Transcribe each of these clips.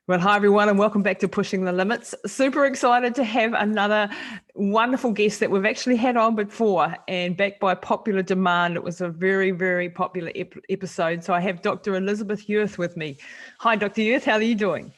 Well, hi everyone, and welcome back to Pushing the Limits. Super excited to have another wonderful guest that we've actually had on before, and backed by popular demand. It was a very, very popular episode. So I have Dr. Elizabeth Yurth with me. Hi, Dr. Yurth, how are you doing?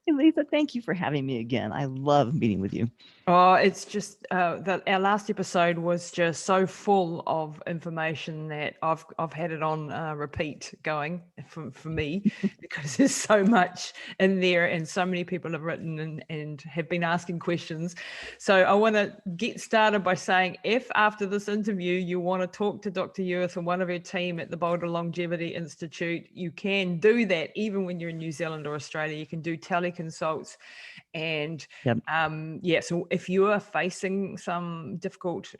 Hey, Lisa, thank you for having me again. I love meeting with you. Oh, it's just that our last episode was just so full of information that I've had it on repeat going for me because there's so much in there and so many people have written and have been asking questions. So I want to get started by saying, if after this interview you want to talk to Dr. Yurth and one of her team at the Boulder Longevity Institute, you can do that even when you're in New Zealand or Australia. You can do teleconsults. And Yep. so if you are facing some difficult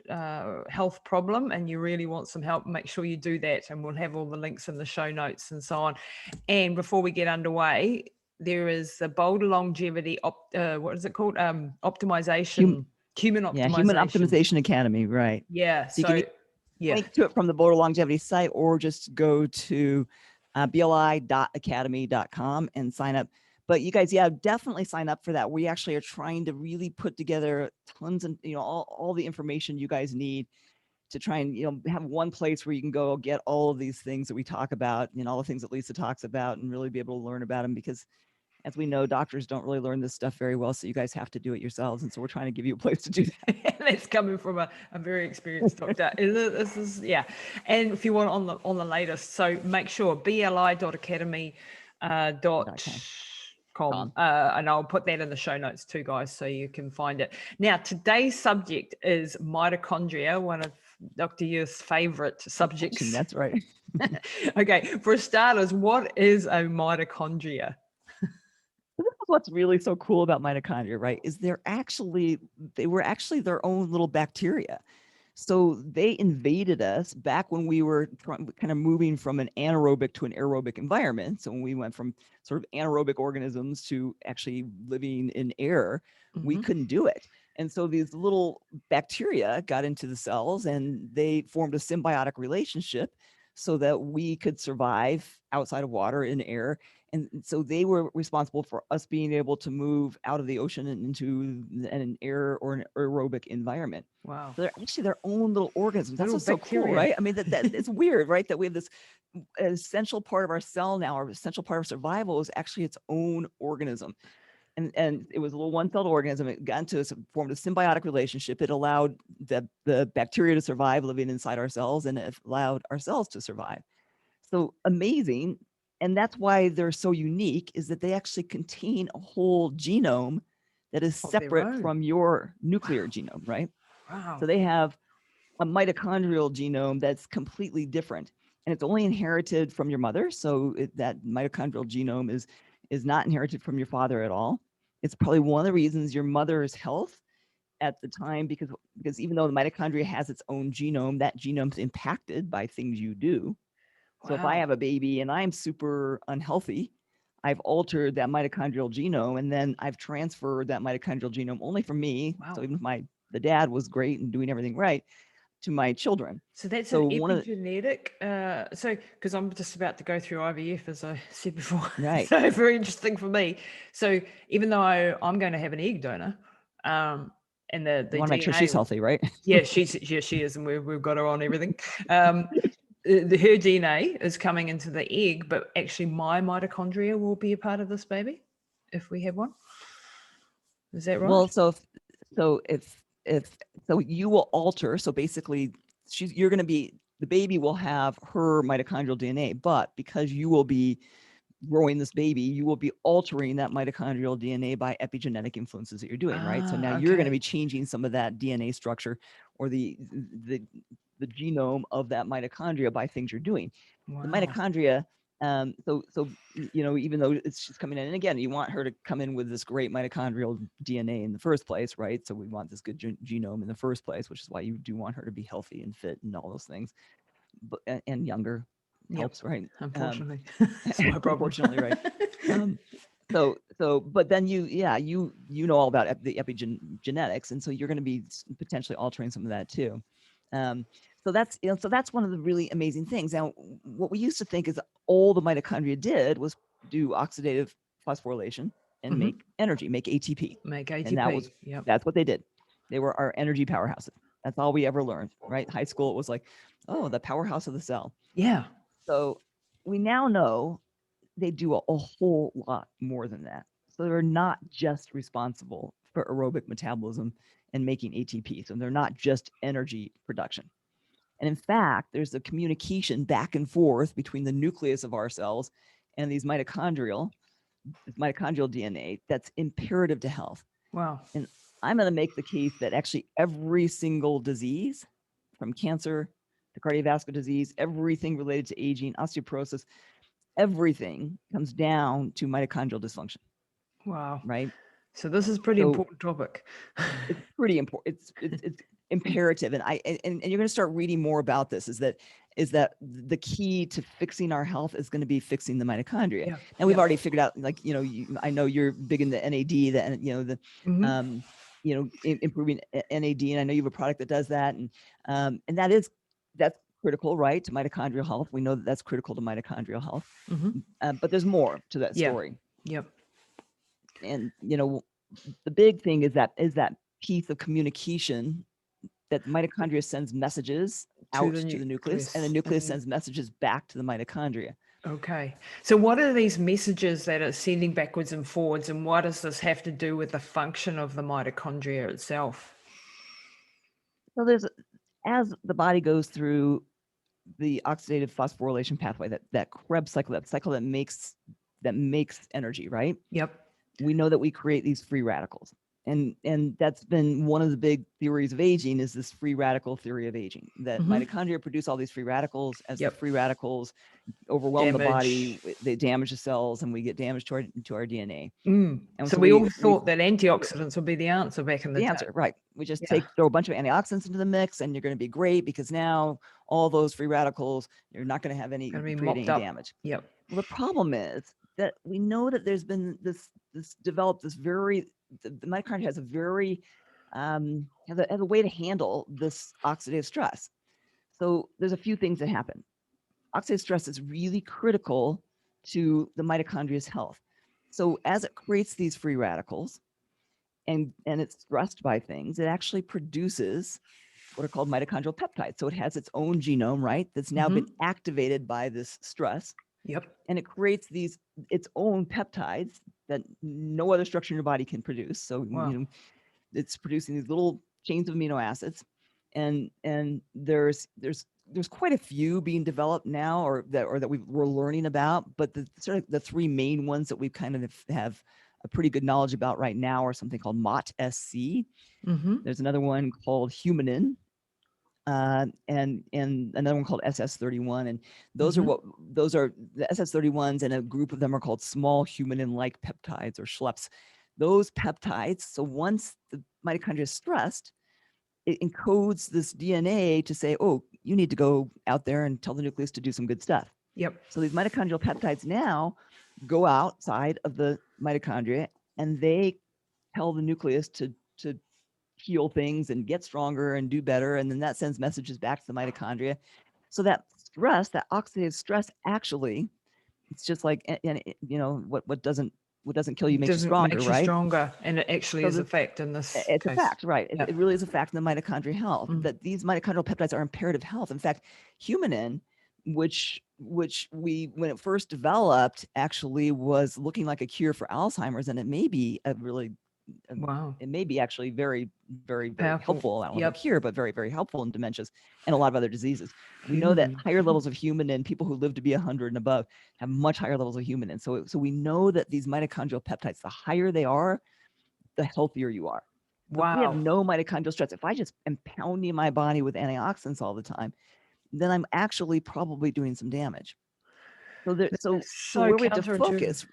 health problem and you really want some help, make sure you do that. And we'll have all the links in the show notes and so on. And before we get underway, there is the Boulder Longevity, what is it called? Optimization, human optimization. Yeah, Human Optimization Academy, right. Yeah. So you can link to it from the Boulder Longevity site, or just go to bli.academy.com and sign up. But you guys, definitely sign up for that. We actually are trying to really put together tons and, all the information you guys need to try and, have one place where you can go get all of these things that we talk about, and all the things that Lisa talks about, and really be able to learn about them, because as we know, doctors don't really learn this stuff very well. So you guys have to do it yourselves. And so we're trying to give you a place to do that. That's coming from a very experienced doctor. This is, yeah. And if you want on the latest, so make sure bli.academy.com. And I'll put that in the show notes too, guys, so you can find it. Now, today's subject is mitochondria, one of Dr. Yurth's favorite subjects. That's right. Okay, for starters, what is a mitochondria? This is what's really so cool about mitochondria, right? Is they were actually their own little bacteria. So they invaded us back when we were kind of moving from an anaerobic to an aerobic environment. So when we went from sort of anaerobic organisms to actually living in air, we couldn't do it. And so these little bacteria got into the cells and they formed a symbiotic relationship so that we could survive outside of water in air. And so they were responsible for us being able to move out of the ocean and into an air or an aerobic environment. Wow. So they're actually their own little organisms. That's what's so bacteria. cool, right? I mean, that it's weird, right? That we have this essential part of our cell now, or essential part of survival is actually its own organism. And it was a little one-celled organism. It got into formed a symbiotic relationship. It allowed the bacteria to survive living inside our cells, and it allowed our cells to survive. So amazing. And that's why they're so unique, is that they actually contain a whole genome that is separate from your nuclear genome, right? Wow. So they have a mitochondrial genome that's completely different, and it's only inherited from your mother. So that mitochondrial genome is not inherited from your father at all. It's probably one of the reasons your mother's health at the time, because even though the mitochondria has its own genome, that genome's impacted by things you do. So if I have a baby and I'm super unhealthy, I've altered that mitochondrial genome, and then I've transferred that mitochondrial genome only from me. Wow. So even if the dad was great and doing everything right, to my children. So that's an epigenetic. So because I'm just about to go through IVF, as I said before. Right. So very interesting for me. So even though I'm going to have an egg donor, and the you want to make sure DNA, she's healthy, right? Yeah, she is, and we've got her on everything. Her DNA is coming into the egg, but actually my mitochondria will be a part of this baby if we have one. Is that right? Well, so you will alter. So basically, the baby will have her mitochondrial DNA, but because you will be growing this baby, you will be altering that mitochondrial DNA by epigenetic influences that you're doing, right? So now you're going to be changing some of that DNA structure or the genome of that mitochondria by things you're doing. Wow. The mitochondria, even though she's coming in, and again, you want her to come in with this great mitochondrial DNA in the first place, right? So we want this good genome in the first place, which is why you do want her to be healthy and fit and all those things, but and younger. Helps, right? Unfortunately, that's my problem. Unfortunately, right? But then you know all about the epigenetics, and so you're going to be potentially altering some of that too. So that's one of the really amazing things. Now, what we used to think is all the mitochondria did was do oxidative phosphorylation and Mhm. make energy, make ATP. Make And ATP. Yep. that's what they did. They were our energy powerhouses. That's all we ever learned, right? High school, it was like, oh, the powerhouse of the cell. Yeah. So we now know they do a whole lot more than that. So they're not just responsible for aerobic metabolism and making ATP. So they're not just energy production. And in fact, there's a communication back and forth between the nucleus of our cells and these mitochondrial DNA that's imperative to health. Wow. And I'm going to make the case that actually every single disease, from cancer to cardiovascular disease, everything related to aging, osteoporosis, everything comes down to mitochondrial dysfunction, Wow. right? So this is a pretty So important topic. it's pretty important. It's imperative, and you're going to start reading more about this. Is that the key to fixing our health is going to be fixing the mitochondria. Yeah. And we've Yeah. already figured out, like, I know you're big in the NAD, Mhm. improving NAD, and I know you have a product that does that, and that's critical, right, to mitochondrial health. We know that that's critical to mitochondrial health, Mhm. but there's more to that Yeah. story. Yep. And the big thing is that piece of communication that mitochondria sends messages out to the nucleus, and the nucleus sends messages back to the mitochondria. Okay. So what are these messages that are sending backwards and forwards, and what does this have to do with the function of the mitochondria itself? So as the body goes through the oxidative phosphorylation pathway, that Krebs cycle, that cycle that makes energy, right? Yep. We know that we create these free radicals. And that's been one of the big theories of aging, is this free radical theory of aging, that mitochondria produce all these free radicals. As the free radicals overwhelm the body, they damage the cells, and we get damage to our DNA. And so we all thought that antioxidants would be the answer back in the day. Answer, right? We just throw a bunch of antioxidants into the mix, and you're going to be great, because now all those free radicals, you're not going to have any damage. Yep. Well, the problem is that we know that there's been this developed this very, the mitochondria has a very has a way to handle this oxidative stress. So there's a few things that happen. Oxidative stress is really critical to the mitochondria's health. So as it creates these free radicals, and it's stressed by things, it actually produces what are called mitochondrial peptides. So it has its own genome, right, that's now been activated by this stress. Yep. And it creates its own peptides that no other structure in your body can produce. So it's producing these little chains of amino acids, and there's quite a few being developed now, or that we're learning about. But the three main ones that we kind of have a pretty good knowledge about right now are something called MOT-SC. There's another one called humanin, and another one called SS31. And those are the SS31s, and a group of them are called small humanin-like peptides, or SHLEPs. Those peptides, so once the mitochondria is stressed, it encodes this DNA to say, oh, you need to go out there and tell the nucleus to do some good stuff. Yep. So these mitochondrial peptides now go outside of the mitochondria, and they tell the nucleus to heal things and get stronger and do better. And then that sends messages back to the mitochondria. So that stress, that oxidative stress, actually, it's just like, what doesn't kill you makes you stronger, right? Stronger, and it actually is a fact in this It's case. a fact, right? It really is a fact in the mitochondrial health, that these mitochondrial peptides are imperative health. In fact, humanin, which we, when it first developed, actually was looking like a cure for Alzheimer's, and it may be it may be actually very, very, very helpful. I don't know about cure, but very, very helpful in dementias and a lot of other diseases. We know that higher levels of humanin, people who live to be 100 and above, have much higher levels of humanin. So we know that these mitochondrial peptides, the higher they are, the healthier you are. So if we have no mitochondrial stress, if I just am pounding my body with antioxidants all the time, then I'm actually probably doing some damage. So where we have to focus,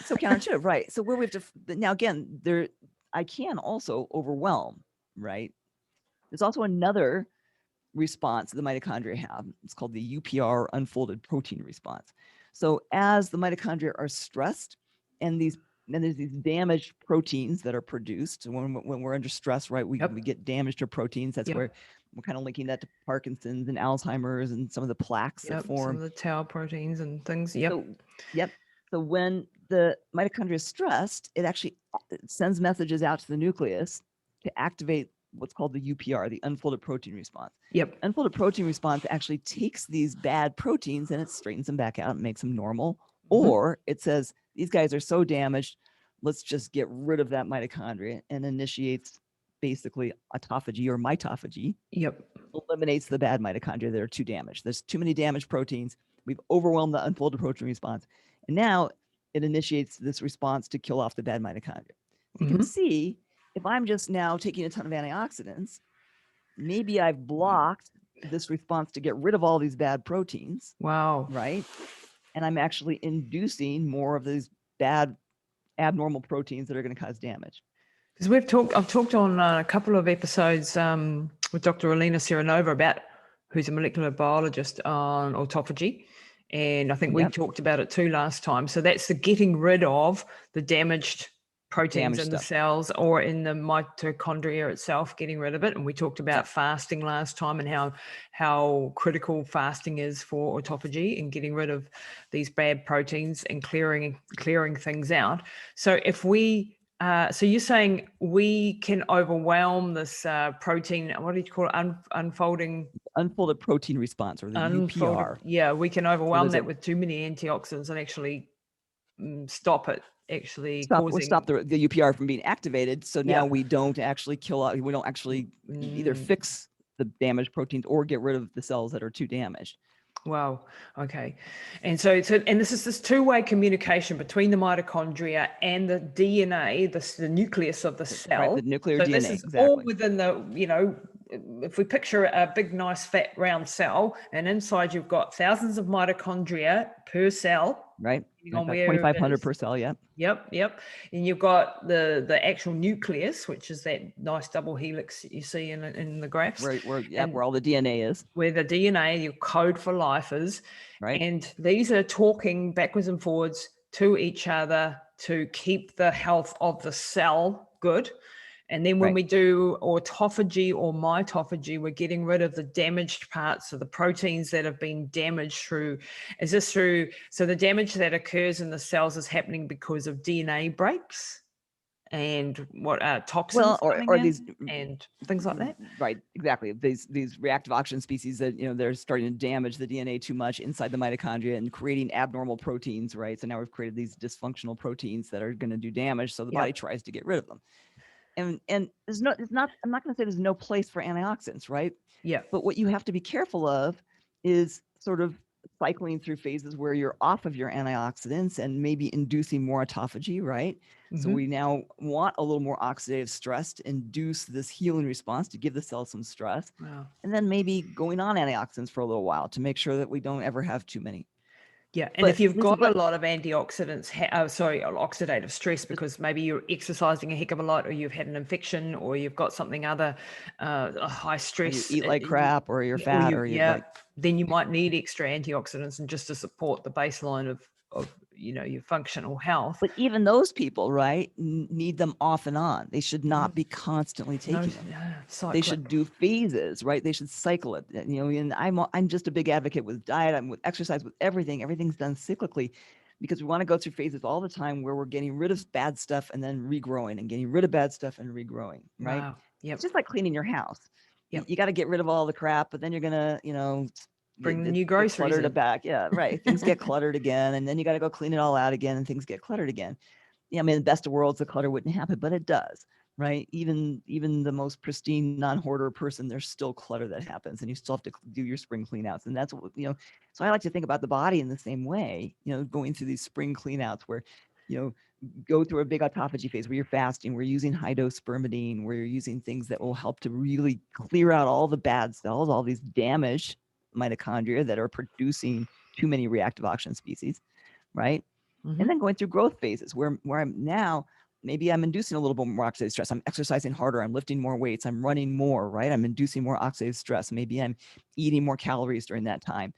so counterintuitive, right? So where we have to, now again, I can also overwhelm, right? There's also another response the mitochondria have. It's called the UPR, unfolded protein response. So as the mitochondria are stressed, and there's these damaged proteins that are produced when we're under stress, right? We get damage to proteins. That's where we're kind of linking that to Parkinson's and Alzheimer's and some of the plaques that form. Some of the tau proteins and things. So So when the mitochondria is stressed, it actually sends messages out to the nucleus to activate what's called the UPR, the unfolded protein response. Yep. Unfolded protein response actually takes these bad proteins and it straightens them back out and makes them normal. Mhm. Or it says, these guys are so damaged, let's just get rid of that mitochondria, and initiates basically autophagy or mitophagy. Yep. Eliminates the bad mitochondria that are too damaged. There's too many damaged proteins. We've overwhelmed the unfolded protein response. And now it initiates this response to kill off the bad mitochondria. You can Mhm. see if I'm just now taking a ton of antioxidants, maybe I've blocked this response to get rid of all these bad proteins, Wow. right? And I'm actually inducing more of these bad abnormal proteins that are going to cause damage. Because I've talked on a couple of episodes with Dr. Alina Serenova who's a molecular biologist on autophagy. And I think we talked about it too last time. So that's the getting rid of the damaged proteins in the cells or in the mitochondria itself, getting rid of it. And we talked about fasting last time and how critical fasting is for autophagy and getting rid of these bad proteins and clearing things out. So if we so you're saying we can overwhelm this protein, what do you call it, unfolded protein response, or the UPR. Yeah, we can overwhelm that with too many antioxidants and actually stop it actually stop the UPR from being activated. So now we don't actually we don't actually either fix the damaged proteins or get rid of the cells that are too damaged. Wow. Okay. And so this is this two-way communication between the mitochondria and the DNA, the nucleus of the cell. Right, the nuclear DNA. This is all within the, if we picture a big, nice, fat, round cell, and inside you've got thousands of mitochondria per cell. Right. 2,500 per cell. Yeah. Yep. And you've got the actual nucleus, which is that nice double helix you see in the graphs. Where all the DNA is. Where the DNA, your code for life is. Right. And these are talking backwards and forwards to each other to keep the health of the cell good. And then when we do autophagy or mitophagy, we're getting rid of the damaged parts of the proteins that have been damaged so the damage that occurs in the cells is happening because of DNA breaks and toxins or these and things like that. Right, exactly. These reactive oxygen species that they're starting to damage the DNA too much inside the mitochondria and creating abnormal proteins, right? So now we've created these dysfunctional proteins that are going to do damage. So the body tries to get rid of them. And I'm not going to say there's no place for antioxidants, right? Yeah. But what you have to be careful of is sort of cycling through phases where you're off of your antioxidants and maybe inducing more autophagy, right? So we now want a little more oxidative stress to induce this healing response, to give the cell some stress. Wow. And then maybe going on antioxidants for a little while to make sure that we don't ever have too many. Yeah, and if you've got a lot of antioxidants, oxidative stress, because maybe you're exercising a heck of a lot, or you've had an infection, or you've got something other high stress. You eat like crap, or you're fat, then you might need extra antioxidants, and just to support the baseline of your functional health. But even those people, right, need them off and on. They should not be constantly taking them. They should do phases, right? They should cycle it. And I'm just a big advocate with diet. I'm with exercise, with everything. Everything's done cyclically, because we want to go through phases all the time where we're getting rid of bad stuff and then regrowing, and getting rid of bad stuff and regrowing, right? Wow. Yep. It's just like cleaning your house. Yep. You got to get rid of all the crap, but then you're gonna, bring the new groceries in. Back. Yeah, right. Things get cluttered again, and then you got to go clean it all out again, and things get cluttered again. Yeah, I mean, the best of worlds, the clutter wouldn't happen, but it does, right? Even the most pristine non-hoarder person, there's still clutter that happens, and you still have to do your spring clean outs. And that's what, so I like to think about the body in the same way, going through these spring clean outs where, go through a big autophagy phase where you're fasting, we're using high dose spermidine, where you're using things that will help to really clear out all the bad cells, all these damaged mitochondria that are producing too many reactive oxygen species, right? And then going through growth phases where I'm now, maybe I'm inducing a little bit more oxidative stress. I'm exercising harder. I'm lifting more weights. I'm running more, right? I'm inducing more oxidative stress. Maybe I'm eating more calories during that time.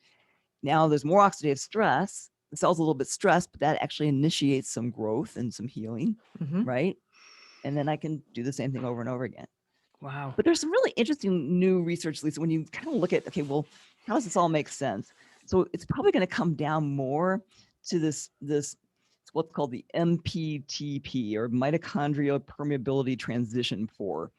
Now there's more oxidative stress. The cell's a little bit stressed, but that actually initiates some growth and some healing, right? And then I can do the same thing over and over again. Wow. But there's some really interesting new research, Lisa, when you kind of look at, okay, well, how does this all make sense? So it's probably going to come down more to this what's called the MPTP, or Mitochondrial Permeability Transition Pore.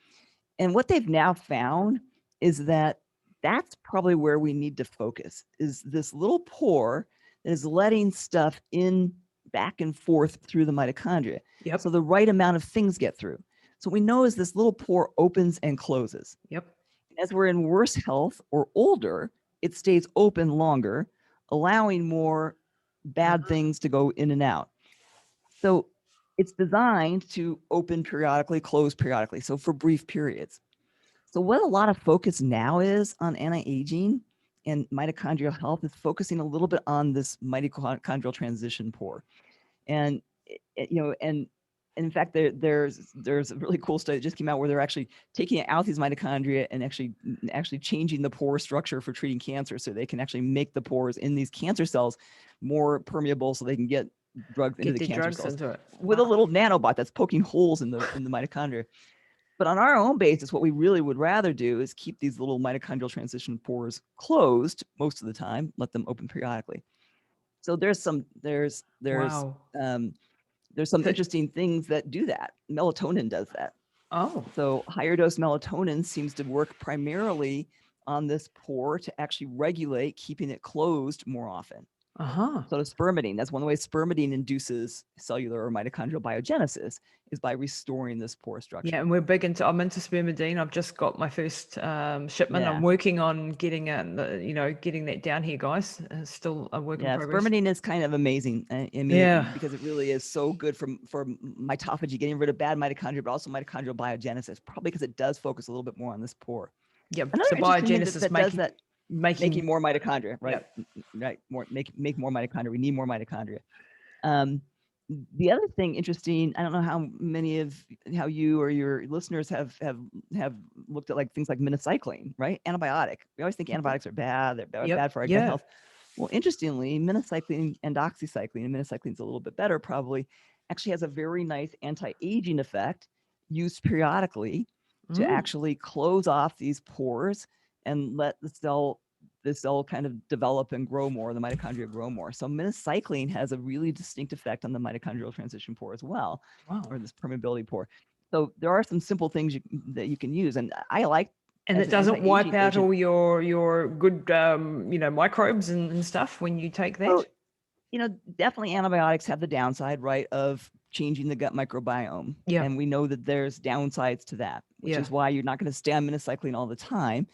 And what they've now found is that that's probably where we need to focus, is this little pore that is letting stuff in back and forth through the mitochondria. Yep. So the right amount of things get through. So we know as this little pore opens and closes. Yep. As we're in worse health or older, it stays open longer, allowing more bad things to go in and out. So it's designed to open periodically, close periodically, so for brief periods. So what a lot of focus now is on anti-aging and mitochondrial health is focusing a little bit on this mitochondrial transition pore. And and in fact, there's a really cool study that just came out where they're actually taking out these mitochondria and actually changing the pore structure for treating cancer, so they can actually make the pores in these cancer cells more permeable, so they can get drugs into the cancer cells with a little nanobot that's poking holes in the mitochondria. But on our own basis, what we really would rather do is keep these little mitochondrial transition pores closed most of the time, let them open periodically. So there's some interesting things that do that. Melatonin does that. Oh. So higher dose melatonin seems to work primarily on this pore to actually regulate keeping it closed more often. So the spermidine, that's one of the ways spermidine induces cellular or mitochondrial biogenesis, is by restoring this pore structure. Yeah, and I'm into spermidine. I've just got my first shipment. I'm working on getting getting that down here, guys. Still a work in progress. Spermidine is kind of amazing. Because it really is so good for mitophagy, getting rid of bad mitochondria, but also mitochondrial biogenesis, probably because it does focus a little bit more on this pore. Yeah, so biogenesis making more mitochondria, right? Yep. Right. Make more mitochondria. We need more mitochondria. The other thing interesting, I don't know how you or your listeners have looked at things like minocycline, right? Antibiotic. We always think antibiotics are bad. They're bad for our gut health. Well, interestingly, minocycline and doxycycline, and minocycline's a little bit better probably, actually has a very nice anti-aging effect used periodically to actually close off these pores and let the cell kind of develop and grow more, the mitochondria grow more. So minocycline has a really distinct effect on the mitochondrial transition pore as well, or this permeability pore. So there are some simple things that you can use, and I like. And it doesn't wipe out all your good, microbes and stuff when you take that. Well, definitely antibiotics have the downside, right, of changing the gut microbiome. Yeah. And we know that there's downsides to that, which is why you're not going to stay on minocycline all the time.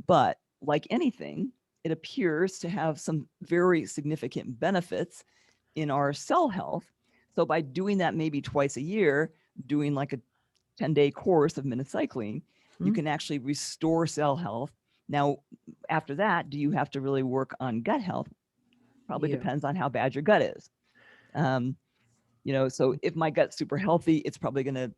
But like anything, it appears to have some very significant benefits in our cell health. So by doing that maybe twice a year, doing like a 10-day course of minocycline, you can actually restore cell health. Now, after that, do you have to really work on gut health? Probably depends on how bad your gut is. So if my gut's super healthy, it's probably gonna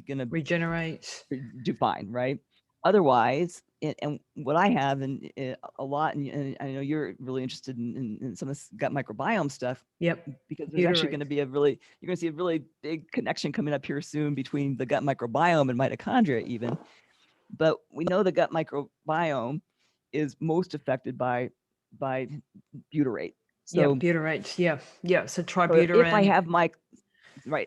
regenerate, do fine, right? Otherwise, and what I have a lot, and I know you're really interested in some of this gut microbiome stuff. Yep. Because there's actually going to be you're going to see a really big connection coming up here soon between the gut microbiome and mitochondria even. But we know the gut microbiome is most affected by butyrate. So butyrate. Yeah. So tributyrate. So if I have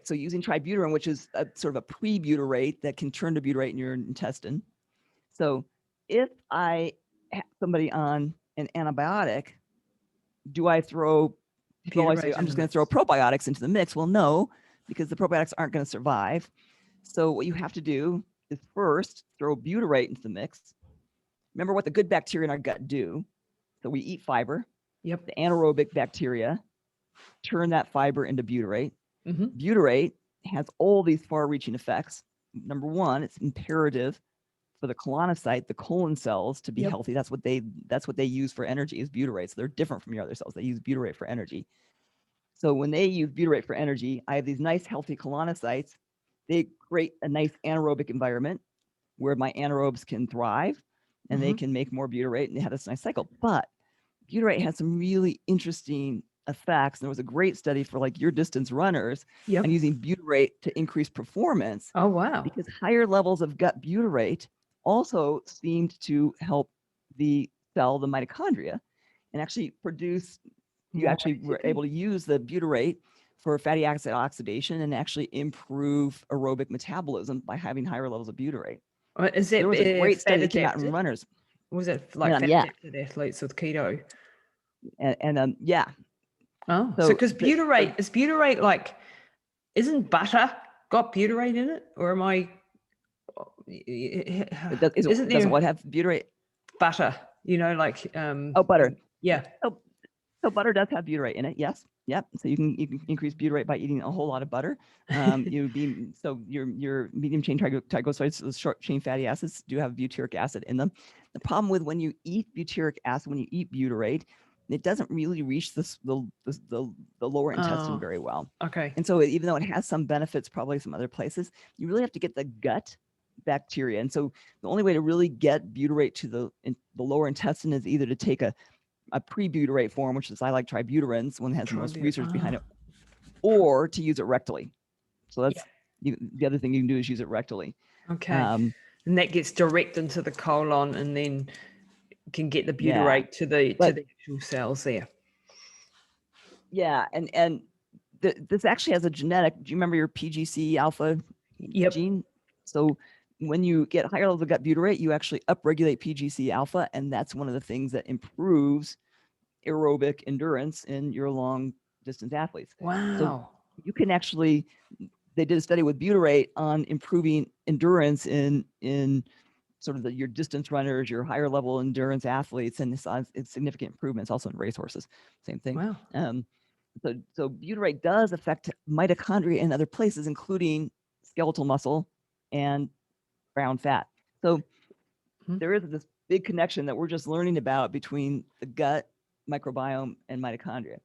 so using tributyrate, which is a sort of a pre-butyrate that can turn to butyrate in your intestine. So if I have somebody on an antibiotic, do I throw? People always say, I'm just going to throw probiotics into the mix. Well, no, because the probiotics aren't going to survive. So what you have to do is first throw butyrate into the mix. Remember what the good bacteria in our gut do. So we eat fiber. Yep. The anaerobic bacteria turn that fiber into butyrate. Butyrate has all these far-reaching effects. Number one, it's imperative for the colonocyte, the colon cells, to be healthy. That's what they use for energy, is butyrate. So they're different from your other cells. They use butyrate for energy. So when they use butyrate for energy, I have these nice healthy colonocytes. They create a nice anaerobic environment where my anaerobes can thrive and they can make more butyrate, and they have this nice cycle. But butyrate has some really interesting effects. And there was a great study for your distance runners on using butyrate to increase performance. Oh, wow. Because higher levels of gut butyrate also seemed to help the cell, the mitochondria, and actually produce, you actually were able to use the butyrate for fatty acid oxidation and actually improve aerobic metabolism by having higher levels of butyrate. Is that There was a great study fat that came out in adapted? Runners. Was it like fat Yeah. adapted athletes with keto? Yeah. Oh, so So because butyrate, is butyrate like, isn't butter got butyrate in it? Or am I, doesn't what have butyrate? Butter, like, Oh, butter. Yeah. So butter does have butyrate in it. Yes. Yep. So you can increase butyrate by eating a whole lot of butter. Your medium chain triglycerides, those short chain fatty acids, do have butyric acid in them. The problem with when you eat butyric acid, when you eat butyrate, it doesn't really reach the lower intestine very well. Okay. And so even though it has some benefits, probably some other places, you really have to get the gut bacteria. And so the only way to really get butyrate to the lower intestine is either to take a pre-butyrate form, which is I like tributyrins, one that has the most research behind it, or to use it rectally. So that's the other thing you can do is use it rectally. Okay. And that gets direct into the colon and then can get the butyrate to the actual cells there. Yeah. And this actually has a genetic, do you remember your PGC alpha gene? So when you get higher levels of gut butyrate, you actually upregulate PGC alpha, and that's one of the things that improves aerobic endurance in your long distance athletes. Wow. So you can actually, they did a study with butyrate on improving endurance in sort of your distance runners, your higher level endurance athletes, and it's significant improvements also in racehorses. Same thing. Wow. So butyrate does affect mitochondria in other places, including skeletal muscle and brown fat. So there is this big connection that we're just learning about between the gut microbiome and mitochondria.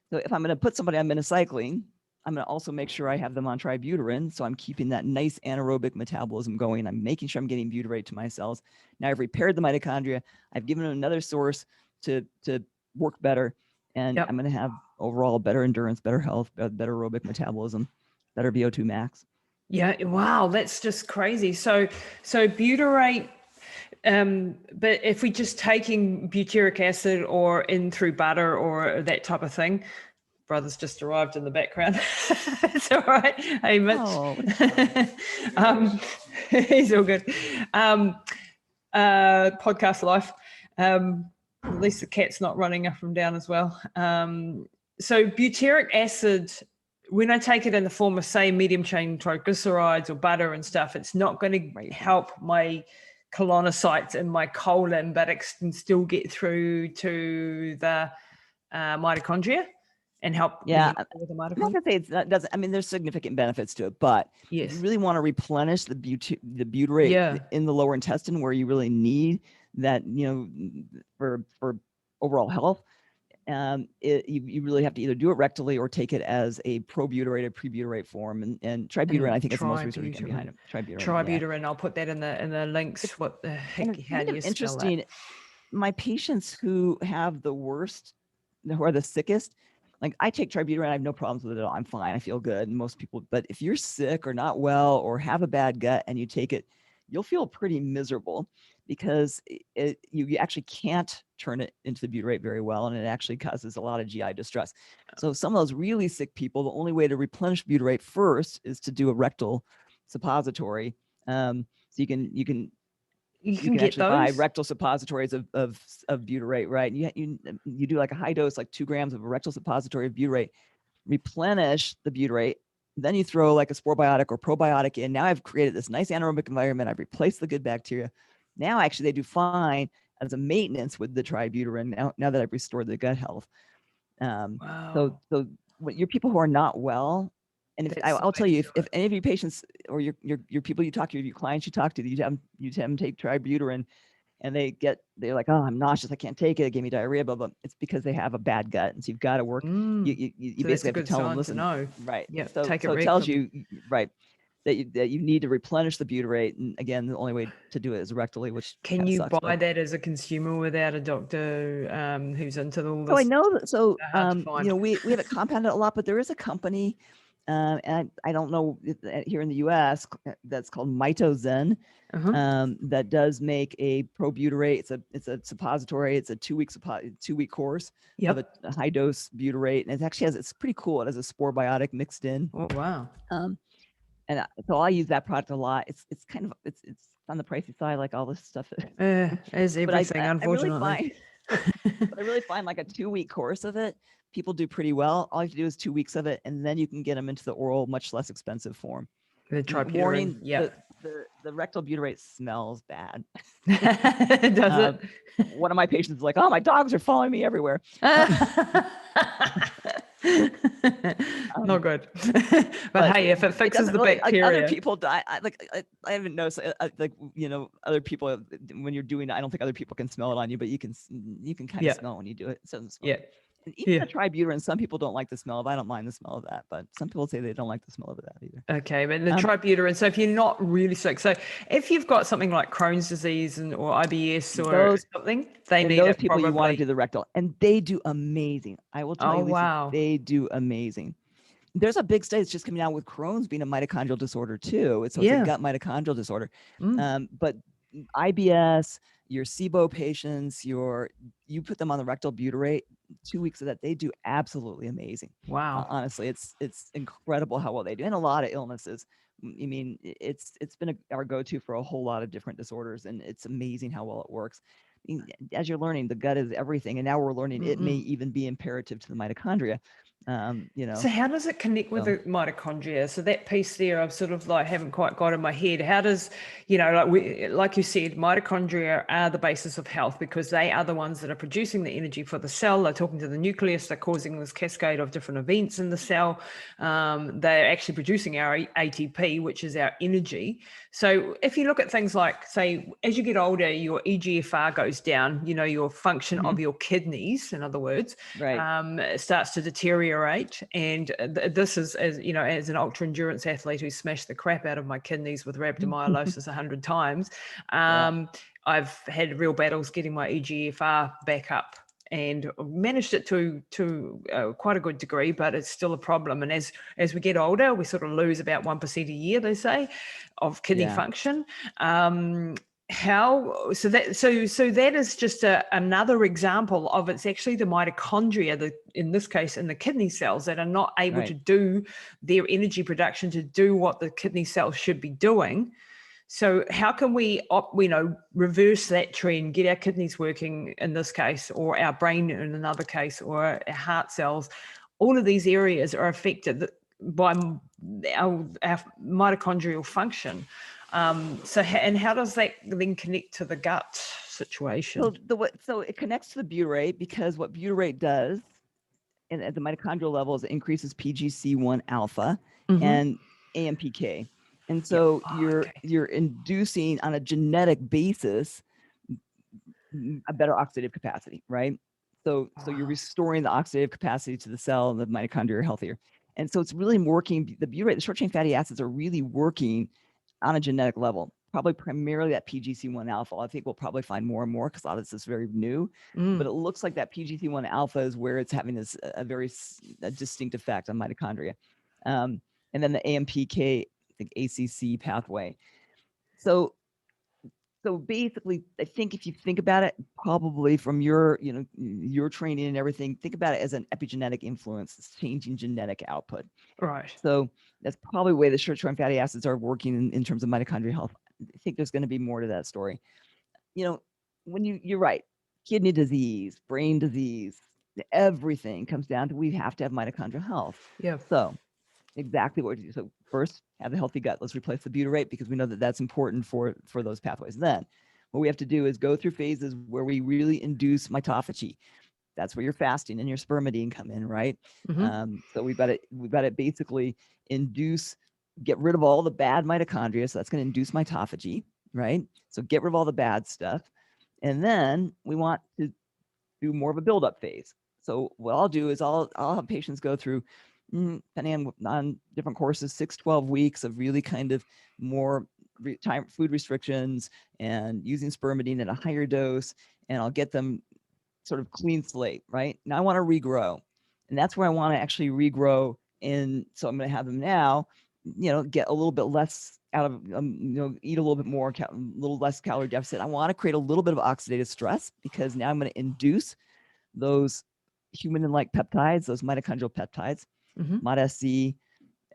So if I'm going to put somebody on minocycline, I'm going to also make sure I have them on tributyrin. So I'm keeping that nice anaerobic metabolism going. I'm making sure I'm getting butyrate to my cells. Now I've repaired the mitochondria. I've given them another source to work better. And I'm going to have overall better endurance, better health, better aerobic metabolism, better VO2 max. Yeah. Wow. That's just crazy. So butyrate, but if we're just taking butyric acid or in through butter or that type of thing, brother's just arrived in the background. It's all right. Hey, Mitch. Oh. He's all good. Podcast life. At least the cat's not running up and down as well. So butyric acid, when I take it in the form of, say, medium chain triglycerides or butter and stuff, it's not going to help my colonocytes in my colon, but it can still get through to the mitochondria and help me with the mitochondria. I'm not gonna say it doesn't. I mean, there's significant benefits to it, but you really want to replenish the butyrate in the lower intestine where you really need that, for overall health. You really have to either do it rectally or take it as a probutyrate, prebutyrate form, and tributyrin. I think is the most research behind it. Tributyrin. I'll put that in the links. What the heck? How do you spell that? My patients who have the worst, who are the sickest, like I take tributyrin, I have no problems with it at all. I'm fine. I feel good. And most people, but if you're sick or not well or have a bad gut and you take it, you'll feel pretty miserable because you actually can't turn it into the butyrate very well, and it actually causes a lot of GI distress. So some of those really sick people, the only way to replenish butyrate first is to do a rectal suppository. So you can get actually those? buy rectal suppositories of butyrate, right? You do like a high dose, like 2 grams of a rectal suppository of butyrate, replenish the butyrate. Then you throw like a spore biotic or probiotic in. Now I've created this nice anaerobic environment. I've replaced the good bacteria. Now actually they do fine as a maintenance with the tributyrin. Now that I've restored the gut health. Wow. So what your people who are not well, and if I'll tell you, if any of your patients or your people you talk to, your clients you talk to, you have them take tributyrin, and they're like, oh, I'm nauseous, I can't take it, it gave me diarrhea, blah blah. It's because they have a bad gut, and so you've got to work. You so basically have to tell them, listen, right? Yeah. So it tells you, right, that you need to replenish the butyrate, and again, the only way to do it is rectally. Which can you buy that as a consumer without a doctor who's into all this? So I know that. So we have it compounded a lot, but there is a company And I don't know here in the U.S. that's called Mitozen. That does make a probutyrate. It's a suppository. It's a 2-week course of a high dose butyrate, and it actually it's pretty cool. It has a spore biotic mixed in. Oh wow. So I use that product a lot. It's kind of it's on the pricey side, like all this stuff. As everything, unfortunately. I really find like a 2-week course of it, people do pretty well. All you have to do is 2 weeks of it, and then you can get them into the oral, much less expensive form. Warning, the rectal butyrate smells bad. Does it? One of my patients is like, "Oh, my dogs are following me everywhere." Not good. but hey, if it fixes the bacteria, like other people die. I haven't noticed. Other people, when you're doing it, I don't think other people can smell it on you, but you can kind of smell when you do it. It doesn't smell. And even the tributyrin, some people don't like the smell of. I don't mind the smell of that, but some people say they don't like the smell of that either. Okay, but the tributyrin. So if you're not really sick, so if you've got something like Crohn's disease or IBS or something, they need those it. People you want to do the rectal, and they do amazing. I will tell you, Lisa, they do amazing. There's a big study that's just coming out with Crohn's being a mitochondrial disorder too. It's a gut mitochondrial disorder. But IBS, your SIBO patients, you put them on the rectal butyrate, 2 weeks of that, they do absolutely amazing. Wow. Honestly, it's incredible how well they do, and a lot of illnesses. I mean, it's been our go-to for a whole lot of different disorders, and it's amazing how well it works. I mean, as you're learning, the gut is everything, and now we're learning it may even be imperative to the mitochondria. So how does it connect with the mitochondria? So that piece there, I've sort of haven't quite got in my head. How does, like you said, mitochondria are the basis of health because they are the ones that are producing the energy for the cell. They're talking to the nucleus. They're causing this cascade of different events in the cell. They're actually producing our ATP, which is our energy. So if you look at things like, say, as you get older, your EGFR goes down, your function of your kidneys, in other words, starts to deteriorate. And this is, as an ultra endurance athlete who smashed the crap out of my kidneys with rhabdomyolysis 100 times, I've had real battles getting my EGFR back up. And managed it to quite a good degree, but it's still a problem. And as we get older, we sort of lose about 1% a year, they say, of kidney function. So that is just another example of it's actually the mitochondria, in this case, in the kidney cells that are not able to do their energy production to do what the kidney cells should be doing. So how can we, reverse that trend, get our kidneys working in this case, or our brain in another case, or our heart cells? All of these areas are affected by our mitochondrial function. And how does that then connect to the gut situation? So it connects to the butyrate because what butyrate does at the mitochondrial level is it increases PGC1 alpha and AMPK. And so you're inducing on a genetic basis a better oxidative capacity, right? So you're restoring the oxidative capacity to the cell, and the mitochondria are healthier. And so it's really working. The butyrate, the short chain fatty acids are really working on a genetic level, probably primarily that PGC1 alpha. I think we'll probably find more and more because a lot of this is very new, but it looks like that PGC1 alpha is where it's having a very distinct effect on mitochondria. And then the AMPK, ACC pathway. So basically, I think if you think about it, probably from your training and everything, think about it as an epigenetic influence. It's changing genetic output. Right. So that's probably the way the short-chain fatty acids are working in terms of mitochondrial health. I think there's going to be more to that story. When you're right, kidney disease, brain disease, everything comes down to we have to have mitochondrial health. Yeah. So exactly what we do. So first, have a healthy gut. Let's replace the butyrate because we know that that's important for those pathways. Then what we have to do is go through phases where we really induce mitophagy. That's where your fasting and your spermidine come in, right? So we've got to basically get rid of all the bad mitochondria. So that's going to induce mitophagy, right? So get rid of all the bad stuff. And then we want to do more of a buildup phase. So what I'll do is I'll have patients go through, depending on different courses, 6-12 weeks of really kind of more food restrictions and using spermidine at a higher dose, and I'll get them sort of clean slate, right? Now I want to regrow, and that's where I want to actually regrow And so I'm going to have them now, get a little bit less out of, eat a little bit more, a little less calorie deficit. I want to create a little bit of oxidative stress because now I'm going to induce those human-like peptides, those mitochondrial peptides, MOD-SC,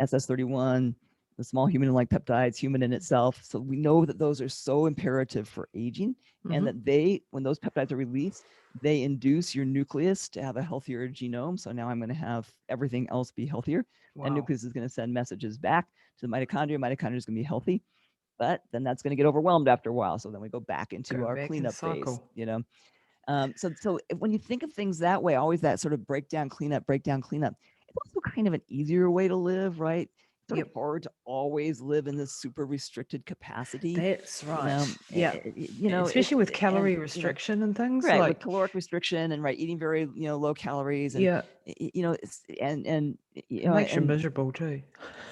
SS31, the small human-like peptides, human in itself. So we know that those are so imperative for aging, and that when those peptides are released, they induce your nucleus to have a healthier genome. So now I'm going to have everything else be healthier. Wow. And nucleus is going to send messages back to the mitochondria. Mitochondria is going to be healthy, but then that's going to get overwhelmed after a while. So then we go back into our cleanup phase, So when you think of things that way, always that sort of breakdown, cleanup, it's also kind of an easier way to live, right? It's sort of hard to always live in this super restricted capacity. That's right. Especially with calorie restriction and things. Right, with caloric restriction and eating very low calories and it makes you miserable too.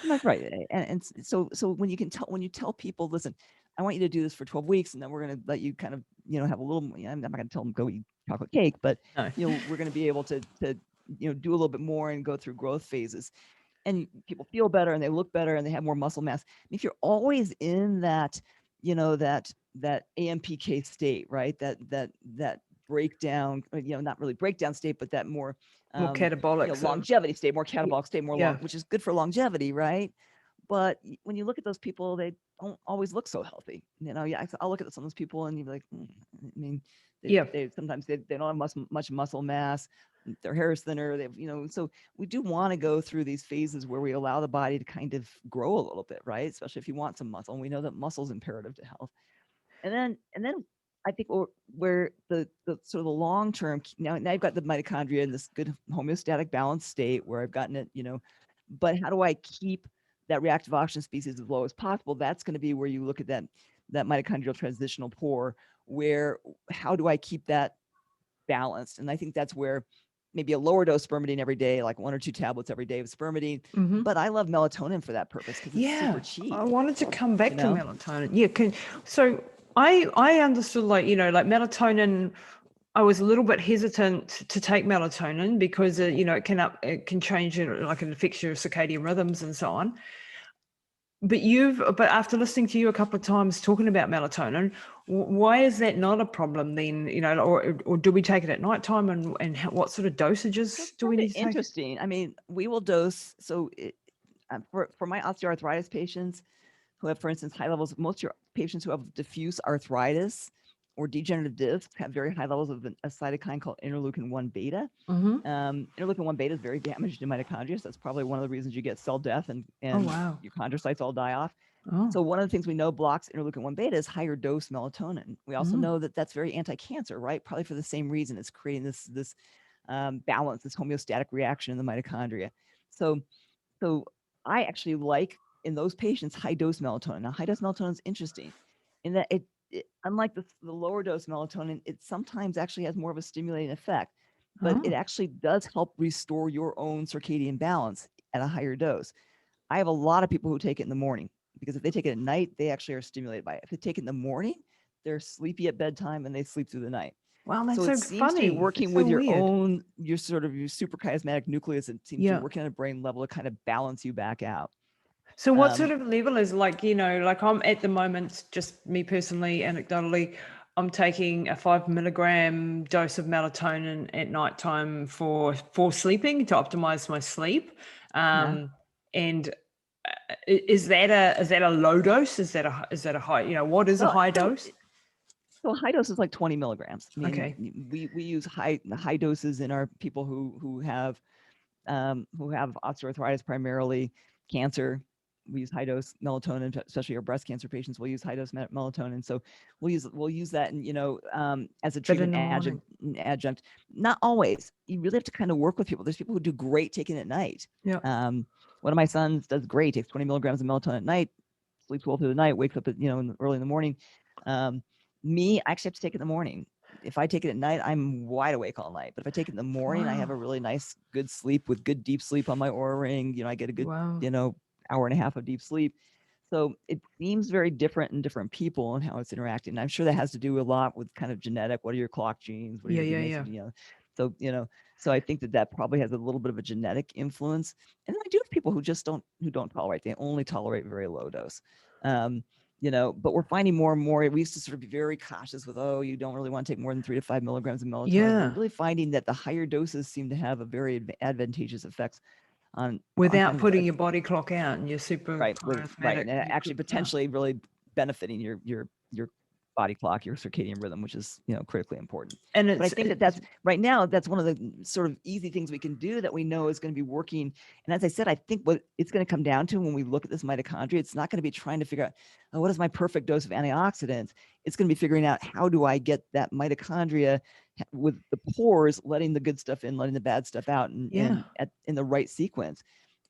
That's right. And so when you tell people, listen, I want you to do this for 12 weeks, and then we're going to let you kind of have a little. I'm not going to tell them go eat chocolate cake, but no. We're going to be able to do a little bit more and go through growth phases, and people feel better and they look better and they have more muscle mass. If you're always in that that AMPK state, right? That breakdown, not really breakdown state, but that more catabolic longevity state, more catabolic state, more long, which is good for longevity, right? But when you look at those people, they don't always look so healthy. I'll look at some of those people and you're like, they sometimes they don't have much muscle mass. Their hair is thinner. So we do want to go through these phases where we allow the body to kind of grow a little bit, right? Especially if you want some muscle. And we know that muscle is imperative to health. And then I think where the sort of the long term, now I've got the mitochondria in this good homeostatic balanced state where I've gotten it, but how do I keep that reactive oxygen species as low as possible? That's going to be where you look at that mitochondrial transitional pore, where how do I keep that balanced? And I think that's where maybe a lower dose spermidine every day, like 1 or 2 tablets every day of spermidine. But I love melatonin for that purpose because it's super cheap. I wanted to come back to melatonin. So I understood like melatonin. I was a little bit hesitant to take melatonin because it can change it affects your circadian rhythms and so on. But after listening to you a couple of times talking about melatonin, why is that not a problem then? Or do we take it at nighttime, and what sort of dosages do we need to take? Interesting. I mean, we will dose. So for my osteoarthritis patients who have, for instance, high levels, most of your patients who have diffuse arthritis or degenerative disc have very high levels of a cytokine called interleukin-1 beta. Interleukin-1 beta is very damaged to mitochondria. So that's probably one of the reasons you get cell death and your chondrocytes all die off. So one of the things we know blocks interleukin-1 beta is higher dose melatonin. We also know that that's very anti-cancer, right? Probably for the same reason. It's creating this balance, this homeostatic reaction in the mitochondria. So I actually like in those patients high dose melatonin. Now high dose melatonin is interesting in that it unlike the lower dose melatonin, it sometimes actually has more of a stimulating effect, but it actually does help restore your own circadian balance at a higher dose. I have a lot of people who take it in the morning because if they take it at night, they actually are stimulated by it. If they take it in the morning, they're sleepy at bedtime and they sleep through the night. Wow, that's so it seems funny. to be working with your own, your super chiasmatic nucleus. It seems to be working at a brain level to kind of balance you back out. So what sort of level is like I'm at the moment, just me personally, anecdotally, I'm taking a 5 milligram dose of melatonin at nighttime for sleeping to optimize my sleep. And is that a low dose? Is that a high? What is a high dose? So high dose is like 20 milligrams. I mean, we use high doses in our people who have osteoarthritis, primarily cancer. We use high dose melatonin, especially our breast cancer patients. We'll use high dose melatonin. So we'll use that, and as a treatment adjunct. Not always. You really have to kind of work with people. There's people who do great taking it at night. One of my sons does great. Takes 20 milligrams of melatonin at night, sleeps well through the night, wakes up at early in the morning. Me, I actually have to take it in the morning. If I take it at night, I'm wide awake all night. But if I take it in the morning, I have a really nice, good sleep with good deep sleep on my Oura ring. I get a good, hour and a half of deep sleep. So it seems very different in different people and how it's interacting. And I'm sure that has to do a lot with kind of genetic. What are your clock genes? What are your So, so I think that probably has a little bit of a genetic influence. And then I do have people who just don't tolerate, they only tolerate very low dose. But we're finding more and more, we used to sort of be very cautious with, oh, you don't really want to take more than 3 to 5 milligrams of melatonin. Yeah. We're really finding that the higher doses seem to have a very advantageous effects on Without things putting like, your body clock out and your super right, arithmetic. and actually potentially really benefiting your body clock, your circadian rhythm, which is critically important. And but I think that's right now, that's one of the sort of easy things we can do that we know is going to be working. And as I said, I think what it's going to come down to when we look at this mitochondria, it's not going to be trying to figure out, oh, what is my perfect dose of antioxidants. It's going to be figuring out, how do I get that mitochondria with the pores, letting the good stuff in, letting the bad stuff out, and in the right sequence.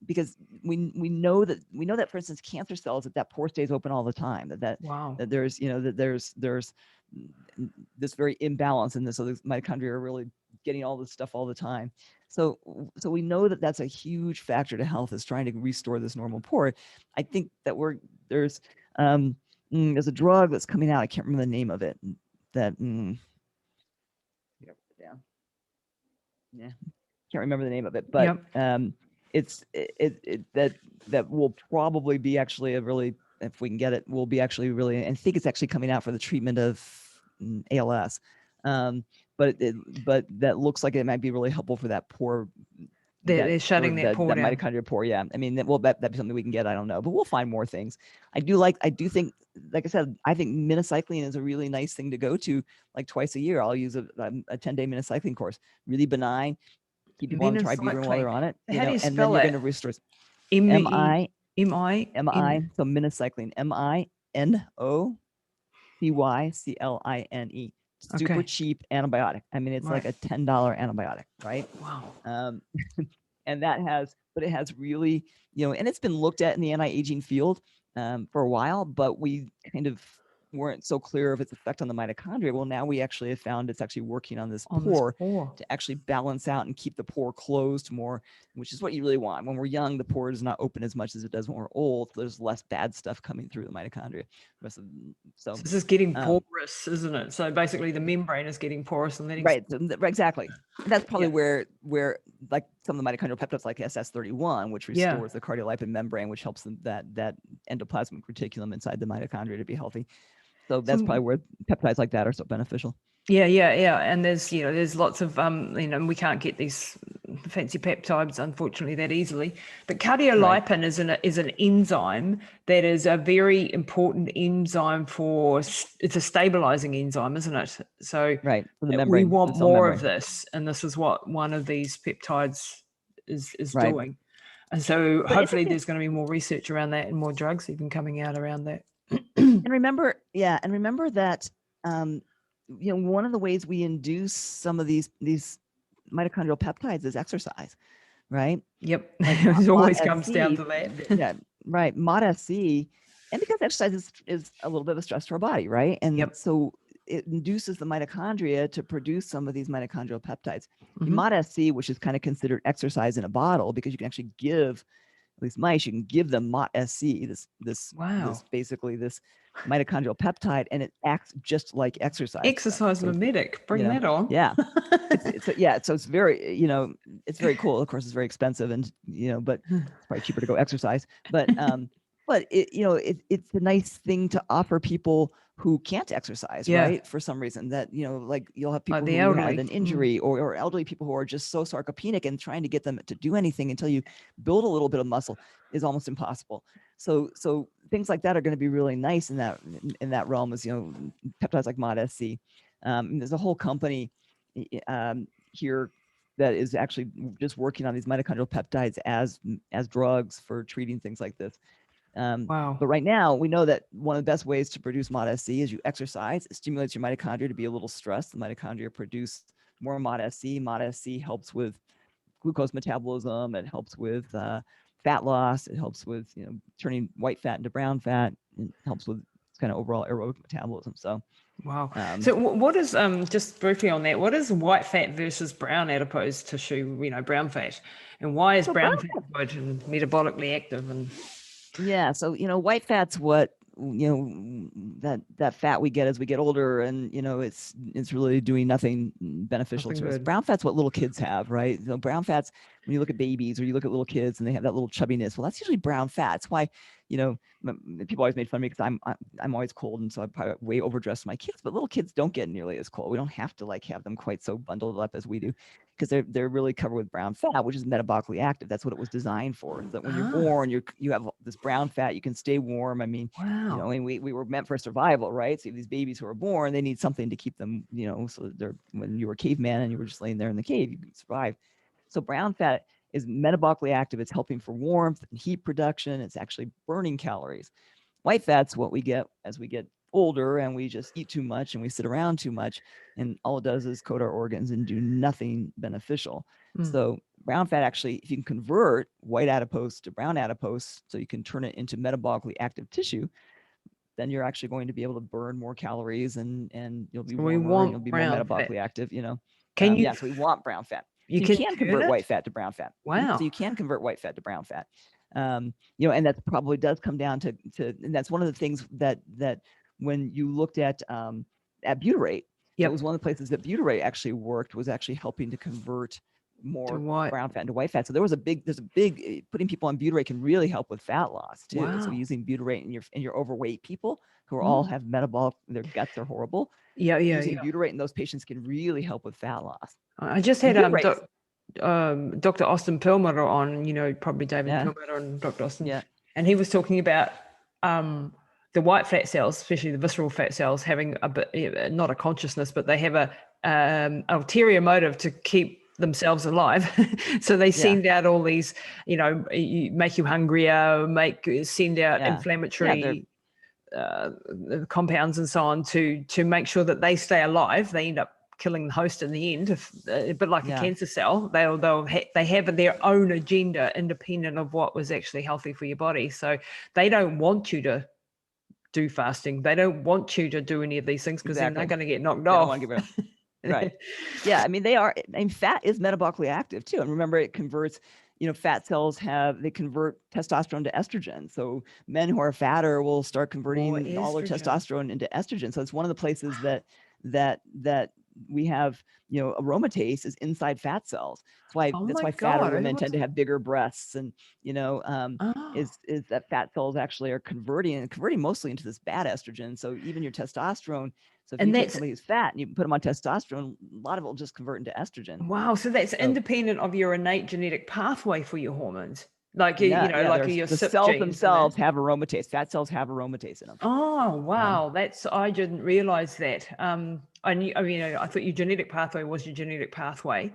Because we know that, for instance, cancer cells, that pore stays open all the time, that there's there's this very imbalance in this, so the mitochondria are really getting all this stuff all the time. So we know that that's a huge factor to health, is trying to restore this normal pore. I think that there's a drug that's coming out, I can't remember the name of it, that can't remember the name of it, but that will probably be actually a really, if we can get it, will be actually really, I think it's actually coming out for the treatment of ALS. But that looks like it might be really helpful for that pore. They're shutting that pore down. Mitochondrial pore, yeah. I mean, that'd be something we can get. I don't know, but we'll find more things. I do think, like I said, I think minocycline is a really nice thing to go to, like twice a year. I'll use a 10-day minocycline course. Really benign. Keep people on tributyrin while they're on it. How do you spell and then you're going to restore M-I. So minocycline, MINOCYCLINE. Super cheap antibiotic. I mean, it's like a $10 antibiotic, right? Wow. And it has really, and it's been looked at in the anti-aging field for a while, but we kind of weren't so clear of its effect on the mitochondria. Well, now we actually have found it's actually working on this pore to actually balance out and keep the pore closed more, which is what you really want. When we're young, the pore does not open as much as it does when we're old. There's less bad stuff coming through the mitochondria. So this is getting porous, isn't it? So basically the membrane is getting porous and letting exactly. And that's probably where like some of the mitochondrial peptides, like SS31, which restores the cardiolipin membrane, which helps that endoplasmic reticulum inside the mitochondria to be healthy. So that's probably where peptides like that are so beneficial. Yeah. And there's lots of, we can't get these fancy peptides, unfortunately, that easily. But cardiolipin is an enzyme that is a very important enzyme it's a stabilizing enzyme, isn't it? So for the membrane, we want more of this. And this is what one of these peptides is doing. And so hopefully there's going to be more research around that and more drugs even coming out around that. And remember that, one of the ways we induce some of these mitochondrial peptides is exercise, right? Yep. It always comes down to that. Yeah, right. MOD-SC, and because exercise is a little bit of a stress to our body, right? And so it induces the mitochondria to produce some of these mitochondrial peptides. MOD-SC, which is kind of considered exercise in a bottle, because you can actually give, at least mice, you can give them MOD-SC, this basically this mitochondrial peptide, and it acts just like exercise. Exercise mimetic, bring that on. Yeah. So it's very, it's very cool. Of course, it's very expensive, and but it's probably cheaper to go exercise. But but it's a nice thing to offer people who can't exercise, right? For some reason, that like you'll have people who had an injury, or elderly people who are just so sarcopenic, and trying to get them to do anything until you build a little bit of muscle is almost impossible. So things like that are going to be really nice in that realm, as peptides like MOD-SC. There's a whole company here that is actually just working on these mitochondrial peptides as drugs for treating things like this. But right now, we know that one of the best ways to produce MOD-SC is you exercise. It stimulates your mitochondria to be a little stressed. The mitochondria produce more MOD-SC. MOD-SC helps with glucose metabolism. It helps with fat loss. It helps with turning white fat into brown fat. It helps with kind of overall aerobic metabolism. So so what is just briefly on that, what is white fat versus brown adipose tissue, brown fat, and why is brown fat good and metabolically active? And so white fat's what that fat we get as we get older, and it's really doing nothing beneficial Nothing to us. good. Brown fat's what little kids have, right? Brown fat's, when you look at babies or you look at little kids and they have that little chubbiness, well, that's usually brown fat. That's why people always made fun of me because I'm always cold, and so I probably way overdress my kids. But little kids don't get nearly as cold. We don't have to have them quite so bundled up as we do, because they're really covered with brown fat, which is metabolically active. That's what it was designed for. Is that when you're born, you have this brown fat, you can stay warm. I mean, Wow. and we were meant for survival, right? So these babies who are born, they need something to keep them, so they're, when you were a caveman and you were just laying there in the cave, you could survive. So brown fat is metabolically active. It's helping for warmth and heat production. It's actually burning calories. White fat's what we get as we get older, and we just eat too much and we sit around too much, and all it does is coat our organs and do nothing beneficial. So brown fat, actually, if you can convert white adipose to brown adipose, so you can turn it into metabolically active tissue, then you're actually going to be able to burn more calories, and you'll be warmer, and you'll be more metabolically active. Can you? Yes, we want brown fat. You can convert white fat to brown fat. Wow. So you can convert white fat to brown fat. And that probably does come down to, and that's one of the things that when you looked at butyrate, it was one of the places that butyrate actually worked, was actually helping to convert more brown fat into white fat. So there's a big putting people on butyrate can really help with fat loss too. Wow. So using butyrate in your overweight people who all have metabolic, their guts are horrible. Using butyrate in those patients can really help with fat loss. I just had Dr. Austin Perlmutter on, probably David Perlmutter and Dr. Austin. Yeah. And he was talking about the white fat cells, especially the visceral fat cells, having a bit, not a consciousness, but they have a ulterior motive to keep themselves alive. So they send out all these, make you hungrier, send out inflammatory compounds and so on to make sure that they stay alive. They end up killing the host in the end, but like a cancer cell, they have their own agenda independent of what was actually healthy for your body. So they don't want you to do fasting. They don't want you to do any of these things, because then they're going to get knocked off. Right. Yeah. I mean, fat is metabolically active too. And remember, it converts, fat cells they convert testosterone to estrogen. So men who are fatter will start converting all their testosterone into estrogen. So it's one of the places that we have, aromatase is inside fat cells. That's why fatter women tend to have bigger breasts, and is that fat cells actually are converting mostly into this bad estrogen. So even your testosterone. So if you take somebody who's fat and you put them on testosterone, a lot of it will just convert into estrogen. Wow. So that's independent of your innate genetic pathway for your hormones. Like, the cells themselves have aromatase. Fat cells have aromatase in them. Oh, wow. I didn't realize that. I thought your genetic pathway was your genetic pathway,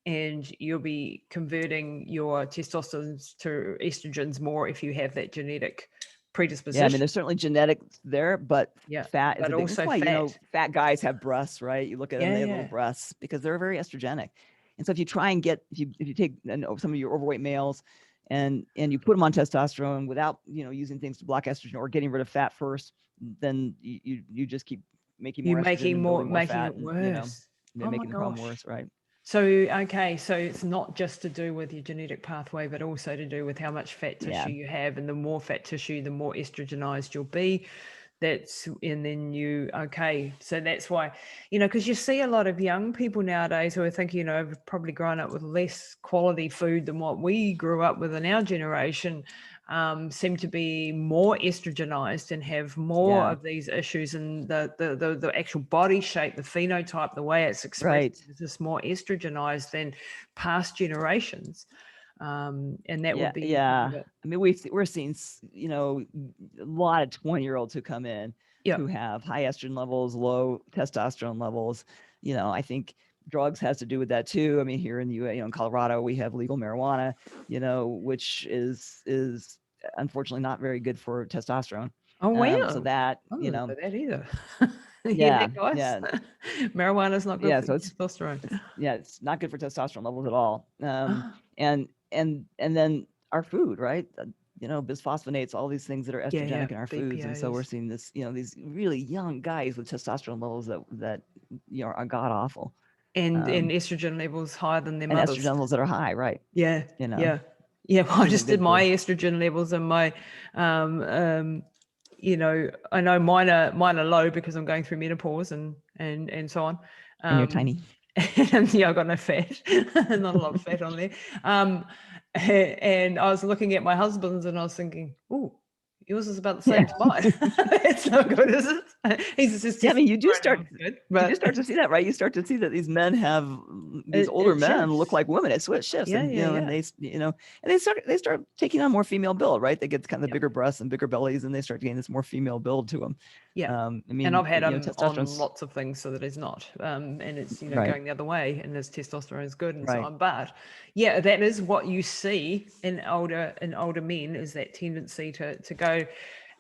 and you'll be converting your testosterone to estrogens more if you have that genetic predisposition. Yeah, I mean, there's certainly genetics there, but fat is also why, fat. Fat guys have breasts, right? You look at them, they have little breasts because they're very estrogenic. And so if you try and if you take some of your overweight males and you put them on testosterone without, using things to block estrogen or getting rid of fat first, then you just keep making more estrogen, more fat, it worse. Making the problem worse, right? So it's not just to do with your genetic pathway, but also to do with how much fat tissue you have, and the more fat tissue, the more estrogenized you'll be. So that's why, because you see a lot of young people nowadays who are thinking, have probably grown up with less quality food than what we grew up with in our generation, seem to be more estrogenized and have more of these issues, and the actual body shape, the phenotype, the way it's expressed is just more estrogenized than past generations. And that would be I mean, we're seeing a lot of 20-year-olds who come in who have high estrogen levels, low testosterone levels. I think drugs has to do with that too. I mean, here in the U.S., in Colorado, we have legal marijuana, which is unfortunately not very good for testosterone. Oh wow! So that I don't know that either. Marijuana is not good for testosterone. It's not good for testosterone levels at all. And then our food, right? Bisphosphonates, all these things that are estrogenic in our foods. And so we're seeing this, these really young guys with testosterone levels that are god awful. And estrogen levels higher than their mothers. And estrogen levels that are high, right? Yeah. Well, I just did my estrogen levels and my you know, I know mine are low because I'm going through menopause and so on. And you're tiny. And yeah, I got no fat, not a lot of fat on there. And I was looking at my husband's and I was thinking, oh, yours is about the same as mine. It's not good, is it? He's just, I mean, you do start to see that, right? You start to see that these men have these older men look like women. It shifts, Yeah, and yeah, and they, and they start taking on more female build, right? They get kind of the bigger breasts and bigger bellies, and they start getting this more female build to them. Yeah. I mean, and I've had him on testosterone lots of things so that he's not, and it's Right. going the other way, and his testosterone is good and so Right. on. But yeah, that is what you see in older men, is that tendency to go.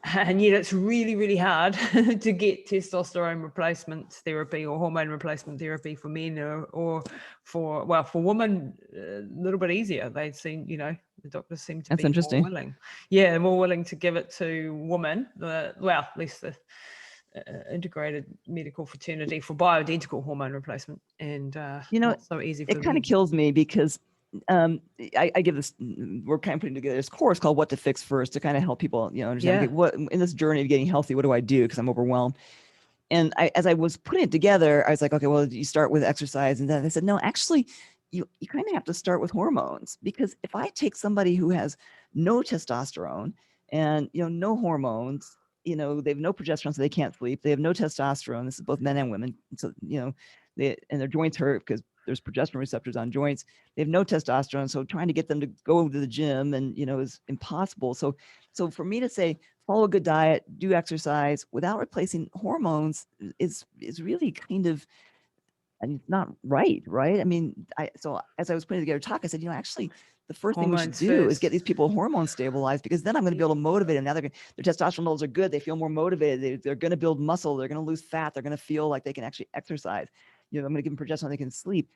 And yet it's really, really hard to get testosterone replacement therapy or hormone replacement therapy for men, or for women, a little bit easier. They seem, the doctors seem to be more willing. Yeah, more willing to give it to women. At least the integrated medical fraternity for bioidentical hormone replacement. And not so easy for it kind of kills me because I give this, we're kind of putting together this course called What to Fix First to kind of help people, understand, okay, what in this journey of getting healthy, what do I do? Because I'm overwhelmed. And as I was putting it together, I was like, okay, well, you start with exercise. And then I said, no, actually, you kind of have to start with hormones, because if I take somebody who has no testosterone and, no hormones, they have no progesterone, so they can't sleep. They have no testosterone. This is both men and women. So, and their joints hurt because there's progesterone receptors on joints. They have no testosterone. So trying to get them to go to the gym and, is impossible. So for me to say, follow a good diet, do exercise without replacing hormones is really kind of, it's not right. I mean, so as I was putting together a talk, I said, actually, the first thing we should do is get these people hormones stabilized, because then I'm going to be able to motivate them. Now their testosterone levels are good. They feel more motivated. They're going to build muscle. They're going to lose fat. They're going to feel like they can actually exercise. I'm going to give them progesterone. They can sleep.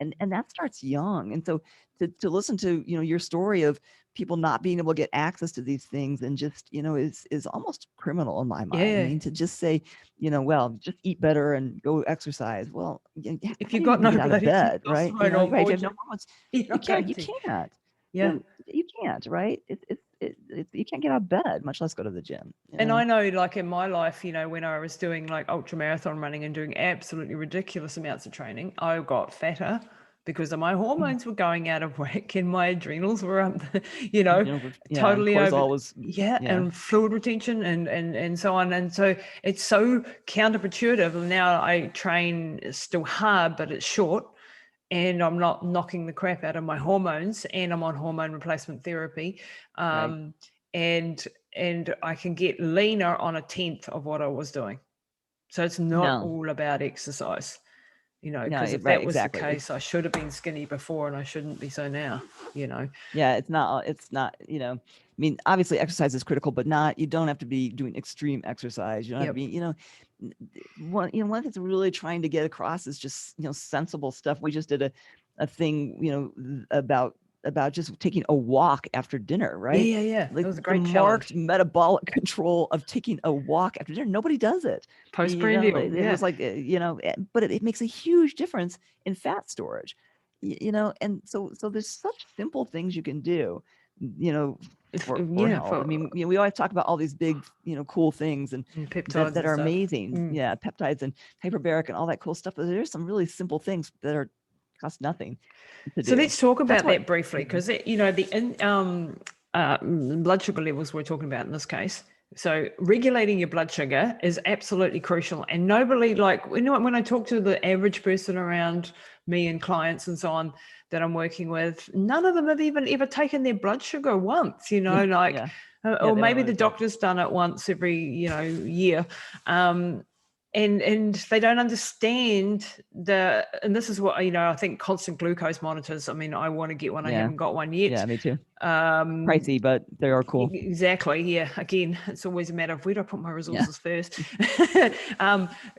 And that starts young. And so to listen to, your story of people not being able to get access to these things and just, is almost criminal in my mind. I mean, to just say, well, just eat better and go exercise. Well, if you've got no get out of bed, right? Right. You have no hormones. You can't. Yeah. You can't, right? You can't get out of bed, much less go to the gym. And I know, like in my life, when I was doing like ultra marathon running and doing absolutely ridiculous amounts of training, I got fatter because my hormones were going out of whack and my adrenals were up, totally over. And fluid retention and so on. And so it's so counterintuitive. Now I train still hard, but it's short. And I'm not knocking the crap out of my hormones, and I'm on hormone replacement therapy. And I can get leaner on 1/10 of what I was doing. So it's not all about exercise, because if that was the case, I should have been skinny before and I shouldn't be so now, Yeah, it's not, I mean, obviously exercise is critical, but you don't have to be doing extreme exercise. You don't have to be, one thing that's really trying to get across is just, sensible stuff. We just did a thing, about just taking a walk after dinner, right? Yeah. Like that was a great marked metabolic control of taking a walk after dinner. Nobody does it. Postprandial. It was like, but it makes a huge difference in fat storage, and so there's such simple things you can do, for health. I mean, we always talk about all these big, cool things and peptides that are amazing. Yeah, peptides and hyperbaric and all that cool stuff. But there's some really simple things that cost nothing to do. So let's talk about that briefly, because the blood sugar levels we're talking about in this case. So regulating your blood sugar is absolutely crucial. And nobody, when I talk to the average person around me and clients and so on that I'm working with, none of them have even ever taken their blood sugar once, or maybe the doctor's done it once every, year. And they don't understand and this is what, I think constant glucose monitors. I mean, I want to get one. I haven't got one yet. Yeah, me too. Pricey, but they are cool. Exactly. Yeah. Again, it's always a matter of where do I put my resources first.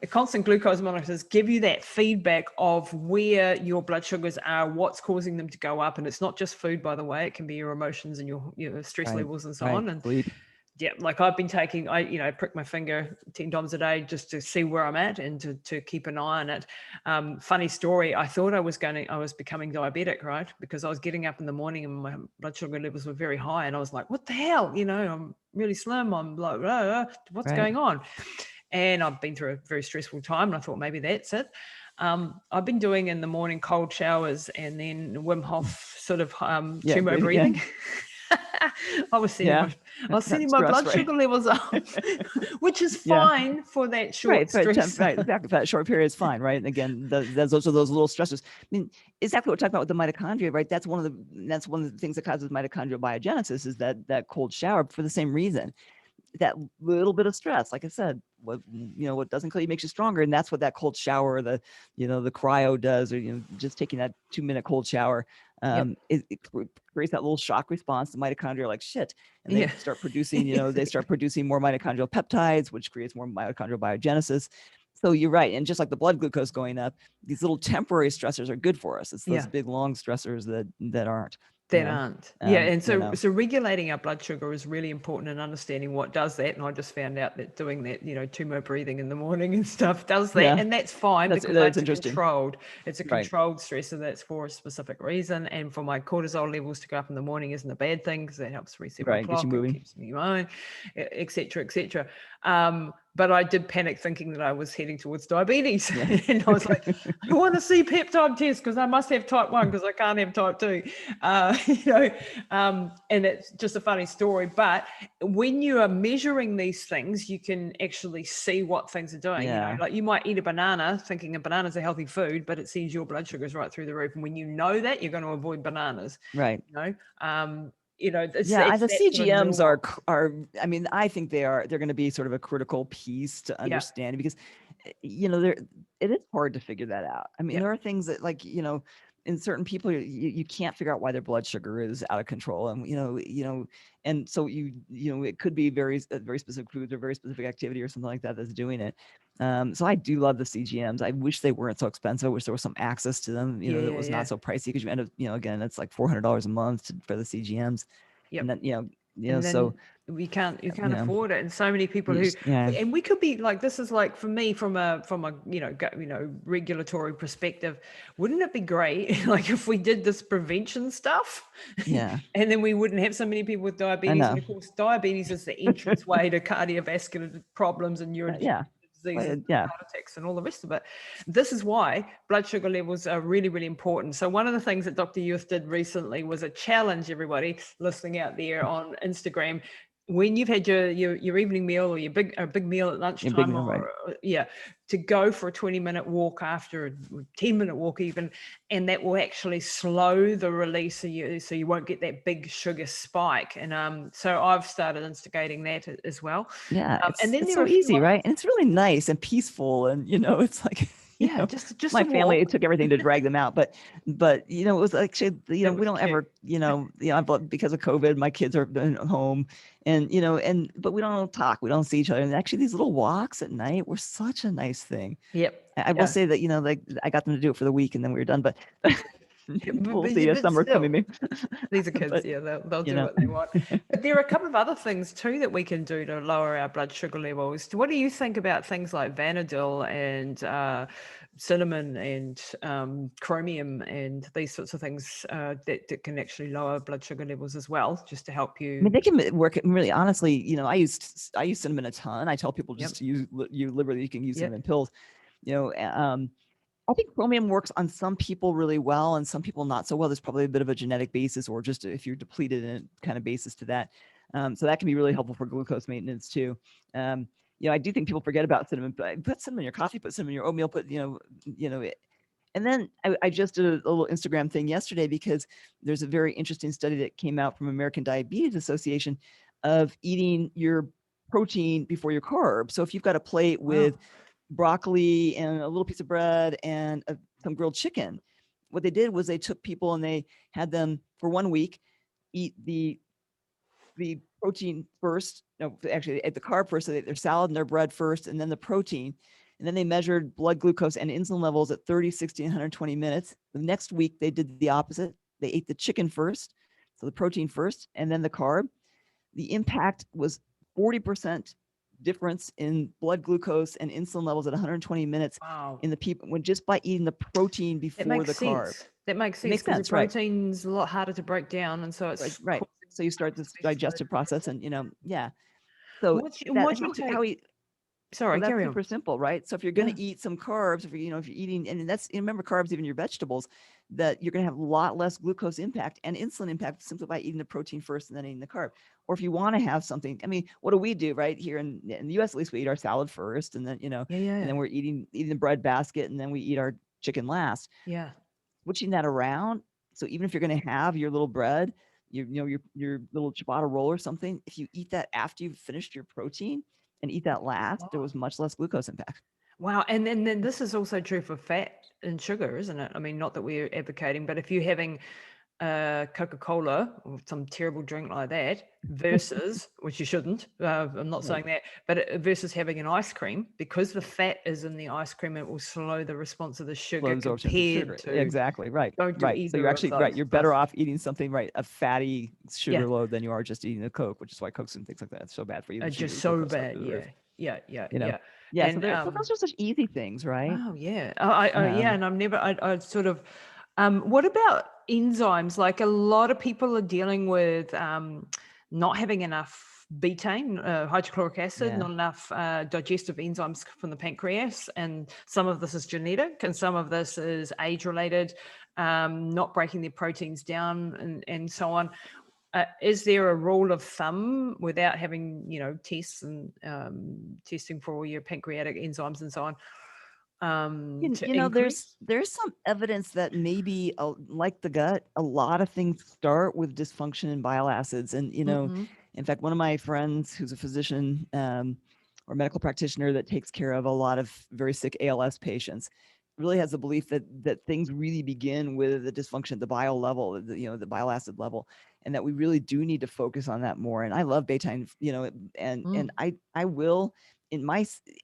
Constant glucose monitors give you that feedback of where your blood sugars are, what's causing them to go up. And it's not just food, by the way. It can be your emotions and your stress levels and so on. And sleep. Yeah, like I've been taking, I prick my finger 10 times a day just to see where I'm at and to keep an eye on it. Funny story, I thought I was becoming diabetic, right? Because I was getting up in the morning and my blood sugar levels were very high. And I was like, what the hell? I'm really slim. I'm like, what's going on? And I've been through a very stressful time. And I thought maybe that's it. I've been doing in the morning cold showers and then Wim Hof sort of tumor breathing. I was sending my blood sugar levels up, which is fine for that short stress. Right, exactly. For that short period is fine, right? And again, those are those little stressors. I mean, exactly what we're talking about with the mitochondria, right? That's one of the things that causes mitochondrial biogenesis is that cold shower for the same reason. That little bit of stress, like I said, what doesn't kill you makes you stronger, and that's what that cold shower, the cryo does, or just taking that 2-minute cold shower, it creates that little shock response. The mitochondria are like shit, and they start producing, they start producing more mitochondrial peptides, which creates more mitochondrial biogenesis. So you're right, and just like the blood glucose going up, these little temporary stressors are good for us. It's those big long stressors that aren't. And so regulating our blood sugar is really important and understanding what does that. And I just found out that doing that, tumor breathing in the morning and stuff does that, and that's fine because that's controlled. It's a controlled stressor that's for a specific reason. And for my cortisol levels to go up in the morning isn't a bad thing because that helps reset my clock, it keeps me moving, etc., etc. But I did panic thinking that I was heading towards diabetes. And I was like, I want to see peptide test because I must have type 1 because I can't have type 2. And it's just a funny story. But when you are measuring these things, you can actually see what things are doing. Like you might eat a banana thinking a banana is a healthy food, but it sees your blood sugar is right through the roof. And when you know that, you're going to avoid bananas. Right. The CGMs are. I mean, I think they're going to be sort of a critical piece to understand because, it is hard to figure that out. I mean, there are things that in certain people, you can't figure out why their blood sugar is out of control, and and so it could be very specific foods or very specific activity or something like that that's doing it. So I do love the CGMs. I wish they weren't so expensive. I wish there was some access to them, that was not so pricey because you end up, again, it's like $400 a month for the CGMs. And then, so you can't afford it. And so many people and we could be like, this is like for me from a regulatory perspective, wouldn't it be great like if we did this prevention stuff? And then we wouldn't have so many people with diabetes. And of course, diabetes is the entrance way to cardiovascular problems and neurodegenerative diseases, heart attacks and all the rest of it. This is why blood sugar levels are really, really important. So one of the things that Dr. Yurth did recently was a challenge, everybody listening out there on Instagram. When you've had your evening meal or your big meal at lunchtime, to go for a 20-minute walk after a 10-minute walk even, and that will actually slow the release so you won't get that big sugar spike. And so I've started instigating that as well. And then it's so easy, right? And it's really nice and peaceful, and it's like just my family, it took everything to drag them out, but it was like we don't ever because of COVID, my kids are home, and but we don't talk, we don't see each other, and actually these little walks at night were such a nice thing. I will say that like I got them to do it for the week and then we were done, but we'll see as summer coming. Maybe these are kids, they'll do what they want. But there are a couple of other things too that we can do to lower our blood sugar levels. What do you think about things like Vanadil and cinnamon and chromium and these sorts of things that can actually lower blood sugar levels as well, just to help you? I mean, they can work. Really, honestly, I use cinnamon a ton. I tell people just to use liberally. You can use cinnamon pills. I think chromium works on some people really well and some people not so well. There's probably a bit of a genetic basis or just if you're depleted in a kind of basis to that. So that can be really helpful for glucose maintenance too. I do think people forget about cinnamon. Put cinnamon in your coffee, put cinnamon in your oatmeal, and then I just did a little Instagram thing yesterday because there's a very interesting study that came out from American Diabetes Association of eating your protein before your carbs. So if you've got a plate with broccoli and a little piece of bread and some grilled chicken, what they did was they took people and they had them for 1 week eat the protein first. No, actually they ate the carb first. So they ate their salad and their bread first, and then the protein. And then they measured blood glucose and insulin levels at 30, 60, and 120 minutes. The next week they did the opposite. They ate the chicken first, so the protein first, and then the carb. The impact was 40% difference in blood glucose and insulin levels at 120 minutes Wow. in the people when just by eating the protein That before makes the carb. sense. That makes It sense makes because the sense, right? protein's a lot harder to break down, and so Right, it's right. causing So you start things this to be slowed digestive process, down. and yeah. So that What do you how take? we so Sorry, that's carry on. super simple, right? So if you're going Yeah. to eat some carbs, if you know if you're eating, and that's remember carbs, even your vegetables, that you're going to have a lot less glucose impact and insulin impact simply by eating the protein first and then eating the carb. Or if you want to have something, I mean, what do we do right here in the U.S. At least we eat our salad first, and then Yeah, and yeah, then we're eating the bread basket, and then we eat our chicken last. yeah. Switching that around, so even if you're going to have your little bread, your little ciabatta roll or something, if you eat that after you've finished your protein and eat that last, there was much less glucose impact. Wow. And then this is also true for fat and sugar, isn't it? I mean, not that we're advocating, but if you're having Coca-Cola or some terrible drink like that versus, which you shouldn't, I'm not Right. saying that, but versus having an ice cream, because the fat is in the ice cream, it will slow the response of the Low sugar absorption of sugar. compared to exactly. Right. don't do Right. So you're either of actually right. those. You're better off eating something, right, a fatty Yeah, sugar load than you are just eating a Coke, which is why Cokes and things like that is so bad for you. They shoot just your so glucose up bad. through the Yeah, roof. yeah, yeah, You know. yeah. Yeah. So And there. So those are such easy things, right? wow, yeah. Yeah, Um, and I sort of, what about enzymes? Like a lot of people are dealing with not having enough betaine, hydrochloric acid, yeah. not enough digestive enzymes from the pancreas. And some of this is genetic and some of this is age related, not breaking their proteins down and so on. Is there a rule of thumb without having, tests and testing for all your pancreatic enzymes and so on? To increase? There's some evidence that maybe like the gut, a lot of things start with dysfunction in bile acids. And, Hmm. in fact, one of my friends who's a physician or medical practitioner that takes care of a lot of very sick ALS patients really has the belief that things really begin with the dysfunction at the bile level, the bile acid level, and that we really do need to focus on that more. And I love betaine, and I will in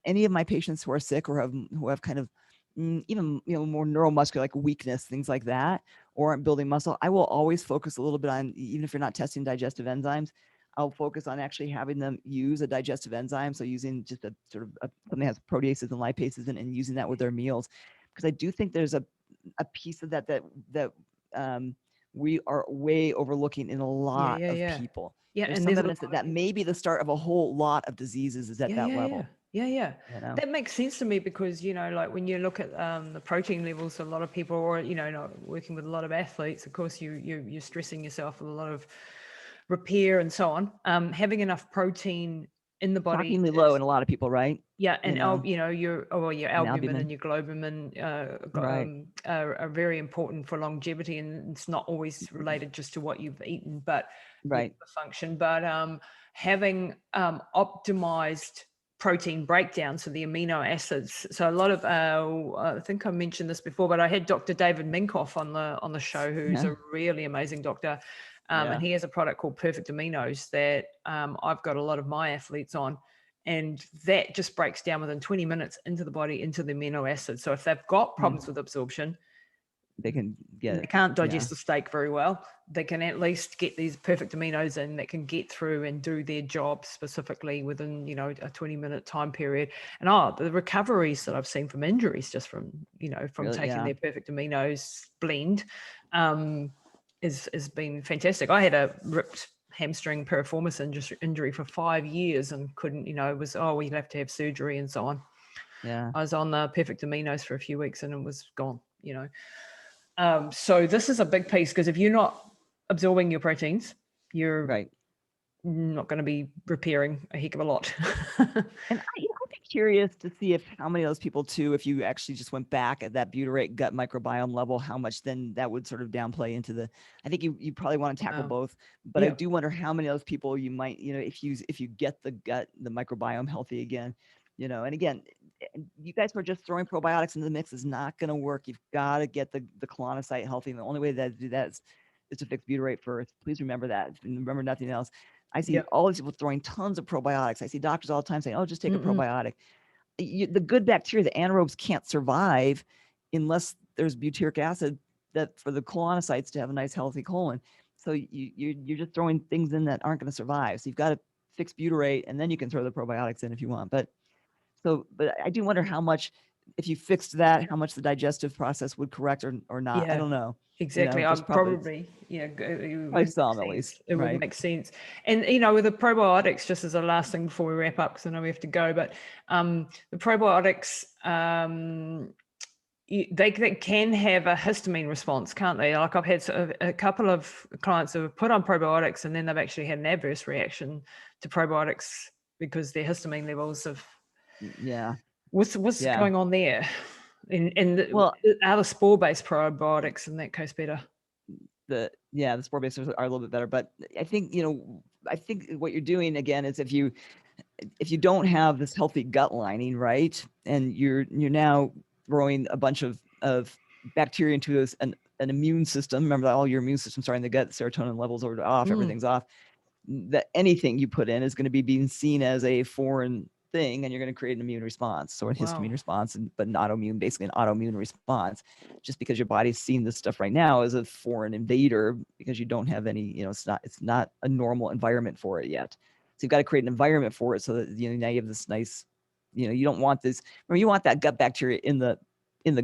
any of my patients who are sick or who have kind of even more neuromuscular like weakness, things like that, or aren't building muscle, I will always focus a little bit on, even if you're not testing digestive enzymes, I'll focus on actually having them use a digestive enzyme. So using just a sort of something that has proteases and lipases and using that with their meals, because I do think there's a piece of that we are way overlooking in a Yeah, lot yeah, of yeah. people. Yeah, There's and some there's a evidence that may be the start of a whole lot of diseases is at yeah, that yeah, yeah. level. Yeah, yeah. You know, That makes sense to me because, like when you look at the protein levels, a lot of people, or, not working with a lot of athletes, of course, you're stressing yourself with a lot of repair and so on. Having enough protein in the body shockingly low is, in a lot of people, right? yeah, You and know, your and albumin albumin, and your globulin right? are very important for longevity, and it's not always related just to what you've eaten, but Right. the function. But having optimized protein breakdown, so the amino acids. So a lot of I think I mentioned this before, but I had Dr. David Minkoff on the show, who's Yeah. a really amazing doctor. Yeah. And he has a product called Perfect Aminos that I've got a lot of my athletes on. And that just breaks down within 20 minutes into the body, into the amino acids. So if they've got problems with absorption, They can get and they it. can't Yeah. digest the steak very well, they can at least get these perfect aminos in that can get through and do their job specifically within, a 20-minute time period. And the recoveries that I've seen from injuries just from, from Really. taking Yeah. their perfect aminos blend has been fantastic. I had a ripped hamstring piriformis injury for 5 years and couldn't, it was, you'd have to have surgery and so on. Yeah. I was on the perfect aminos for a few weeks and it was gone, So this is a big piece because if you're not absorbing your proteins, you're Right. not going to be repairing a heck of a lot. And I'd be curious to see if how many of those people too, if you actually just went back at that butyrate gut microbiome level, how much then that would sort of downplay into the. I think you probably want to tackle both, but I do wonder how many of those people you might, if you get the microbiome healthy again, and again, you guys who are just throwing probiotics into the mix is not going to work. You've got to get the colonocyte healthy, and the only way to do that is to fix butyrate first. Please remember that. Remember nothing else. I see all these people throwing tons of probiotics. I see doctors all the time saying, "Oh, just take a probiotic." The good bacteria, the anaerobes, can't survive unless there's butyric acid that for the colonocytes to have a nice healthy colon. So you're just throwing things in that aren't going to survive. So you've got to fix butyrate, and then you can throw the probiotics in if you want. But I do wonder how much, if you fixed that, how much the digestive process would correct or not. I don't know. Exactly. There's I'm probably, it probably would some, make at least, sense. It would right? make sense. And, with the probiotics, just as a last thing before we wrap up, because I know we have to go, but the probiotics, they can have a histamine response, can't they? Like I've had a couple of clients who have put on probiotics and then they've actually had an adverse reaction to probiotics because their histamine levels have. Yeah. What's going on there? And Well, are the spore-based probiotics in that case better? the spore-based are a little bit better, but I think what you're doing again is if you don't have this healthy gut lining, right, and you're now throwing a bunch of bacteria into an immune system. Remember that all your immune system starting in the gut, serotonin levels are off, everything's off. That anything you put in is going to be being seen as a foreign thing, and you're going to create an immune response, or a histamine response, but an autoimmune, basically an autoimmune response, just because your body's seeing this stuff right now as a foreign invader because you don't have any, it's not a normal environment for it yet. So you've got to create an environment for it so that now you have this nice, you don't want this. Remember, you want that gut bacteria in the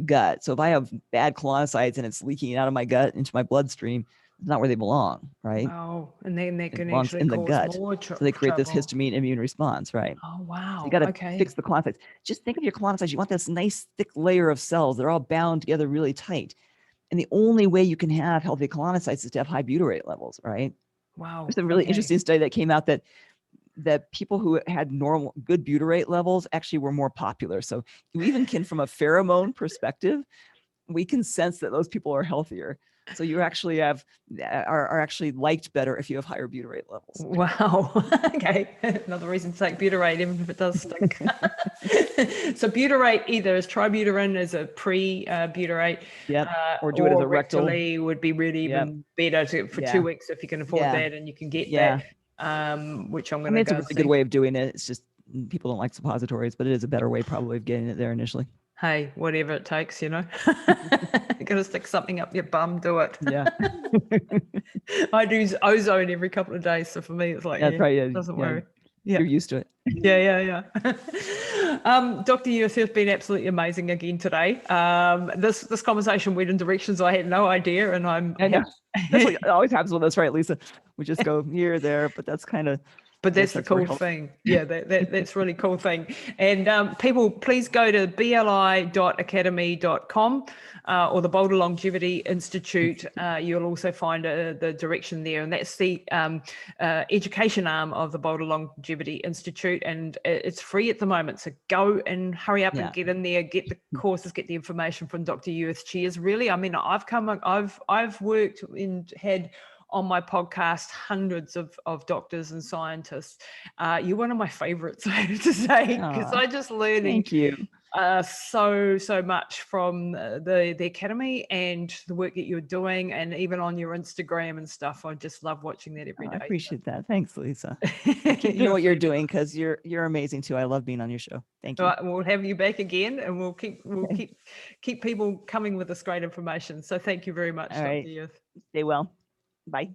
gut. So if I have bad colonocytes and it's leaking out of my gut into my bloodstream, it's not where they belong, right? Wow. And then they can belongs actually in the cause gut. more So they create this histamine immune response, right? Oh, wow. So you got to fix the colonocytes. Just think of your colonocytes. You want this nice thick layer of cells. They're all bound together really tight. And the only way you can have healthy colonocytes is to have high butyrate levels, right? Wow. There's a really interesting study that came out that people who had normal, good butyrate levels actually were more popular. So you even can, from a pheromone perspective, we can sense that those people are healthier. So you actually are actually liked better if you have higher butyrate levels. Wow. Okay. Another reason to take butyrate, even if it does stink. So butyrate either as tributyrin as a pre-butyrate, or do it as a rectal. rectally would be really even better for 2 weeks if you can afford that and you can get that. Which I'm going to it's a really good way of doing it. It's just people don't like suppositories, but it is a better way probably of getting it there initially. Hey, whatever it takes, you got to stick something up your bum, do it. Yeah. I do ozone every couple of days. So for me, it's like, doesn't worry. Yeah. You're used to it. Yeah. Dr. Yurth has been absolutely amazing again today. This conversation went in directions I had no idea, and that's what always happens with us, right, Lisa? We just go here, there, but that's kind of. But that's the cool thing. Yeah, that's really cool thing. And people, please go to bli.academy.com or the Boulder Longevity Institute. You'll also find the direction there. And that's the education arm of the Boulder Longevity Institute. And it's free at the moment. So go and hurry up and get in there, get the courses, get the information from Dr. Yurth. She is really, I've worked and had on my podcast hundreds of doctors and scientists. You're one of my favorites, I have to say, because I just learning thank you so much from the academy and the work that you're doing, and even on your Instagram and stuff. I just love watching that every day. I appreciate that. Thanks, Lisa. You know what you're doing, because you're amazing too. I love being on your show. Thank you. We'll have you back again, and we'll keep people coming with this great information. So thank you very much, Dr. Yurth. Stay well. Bye.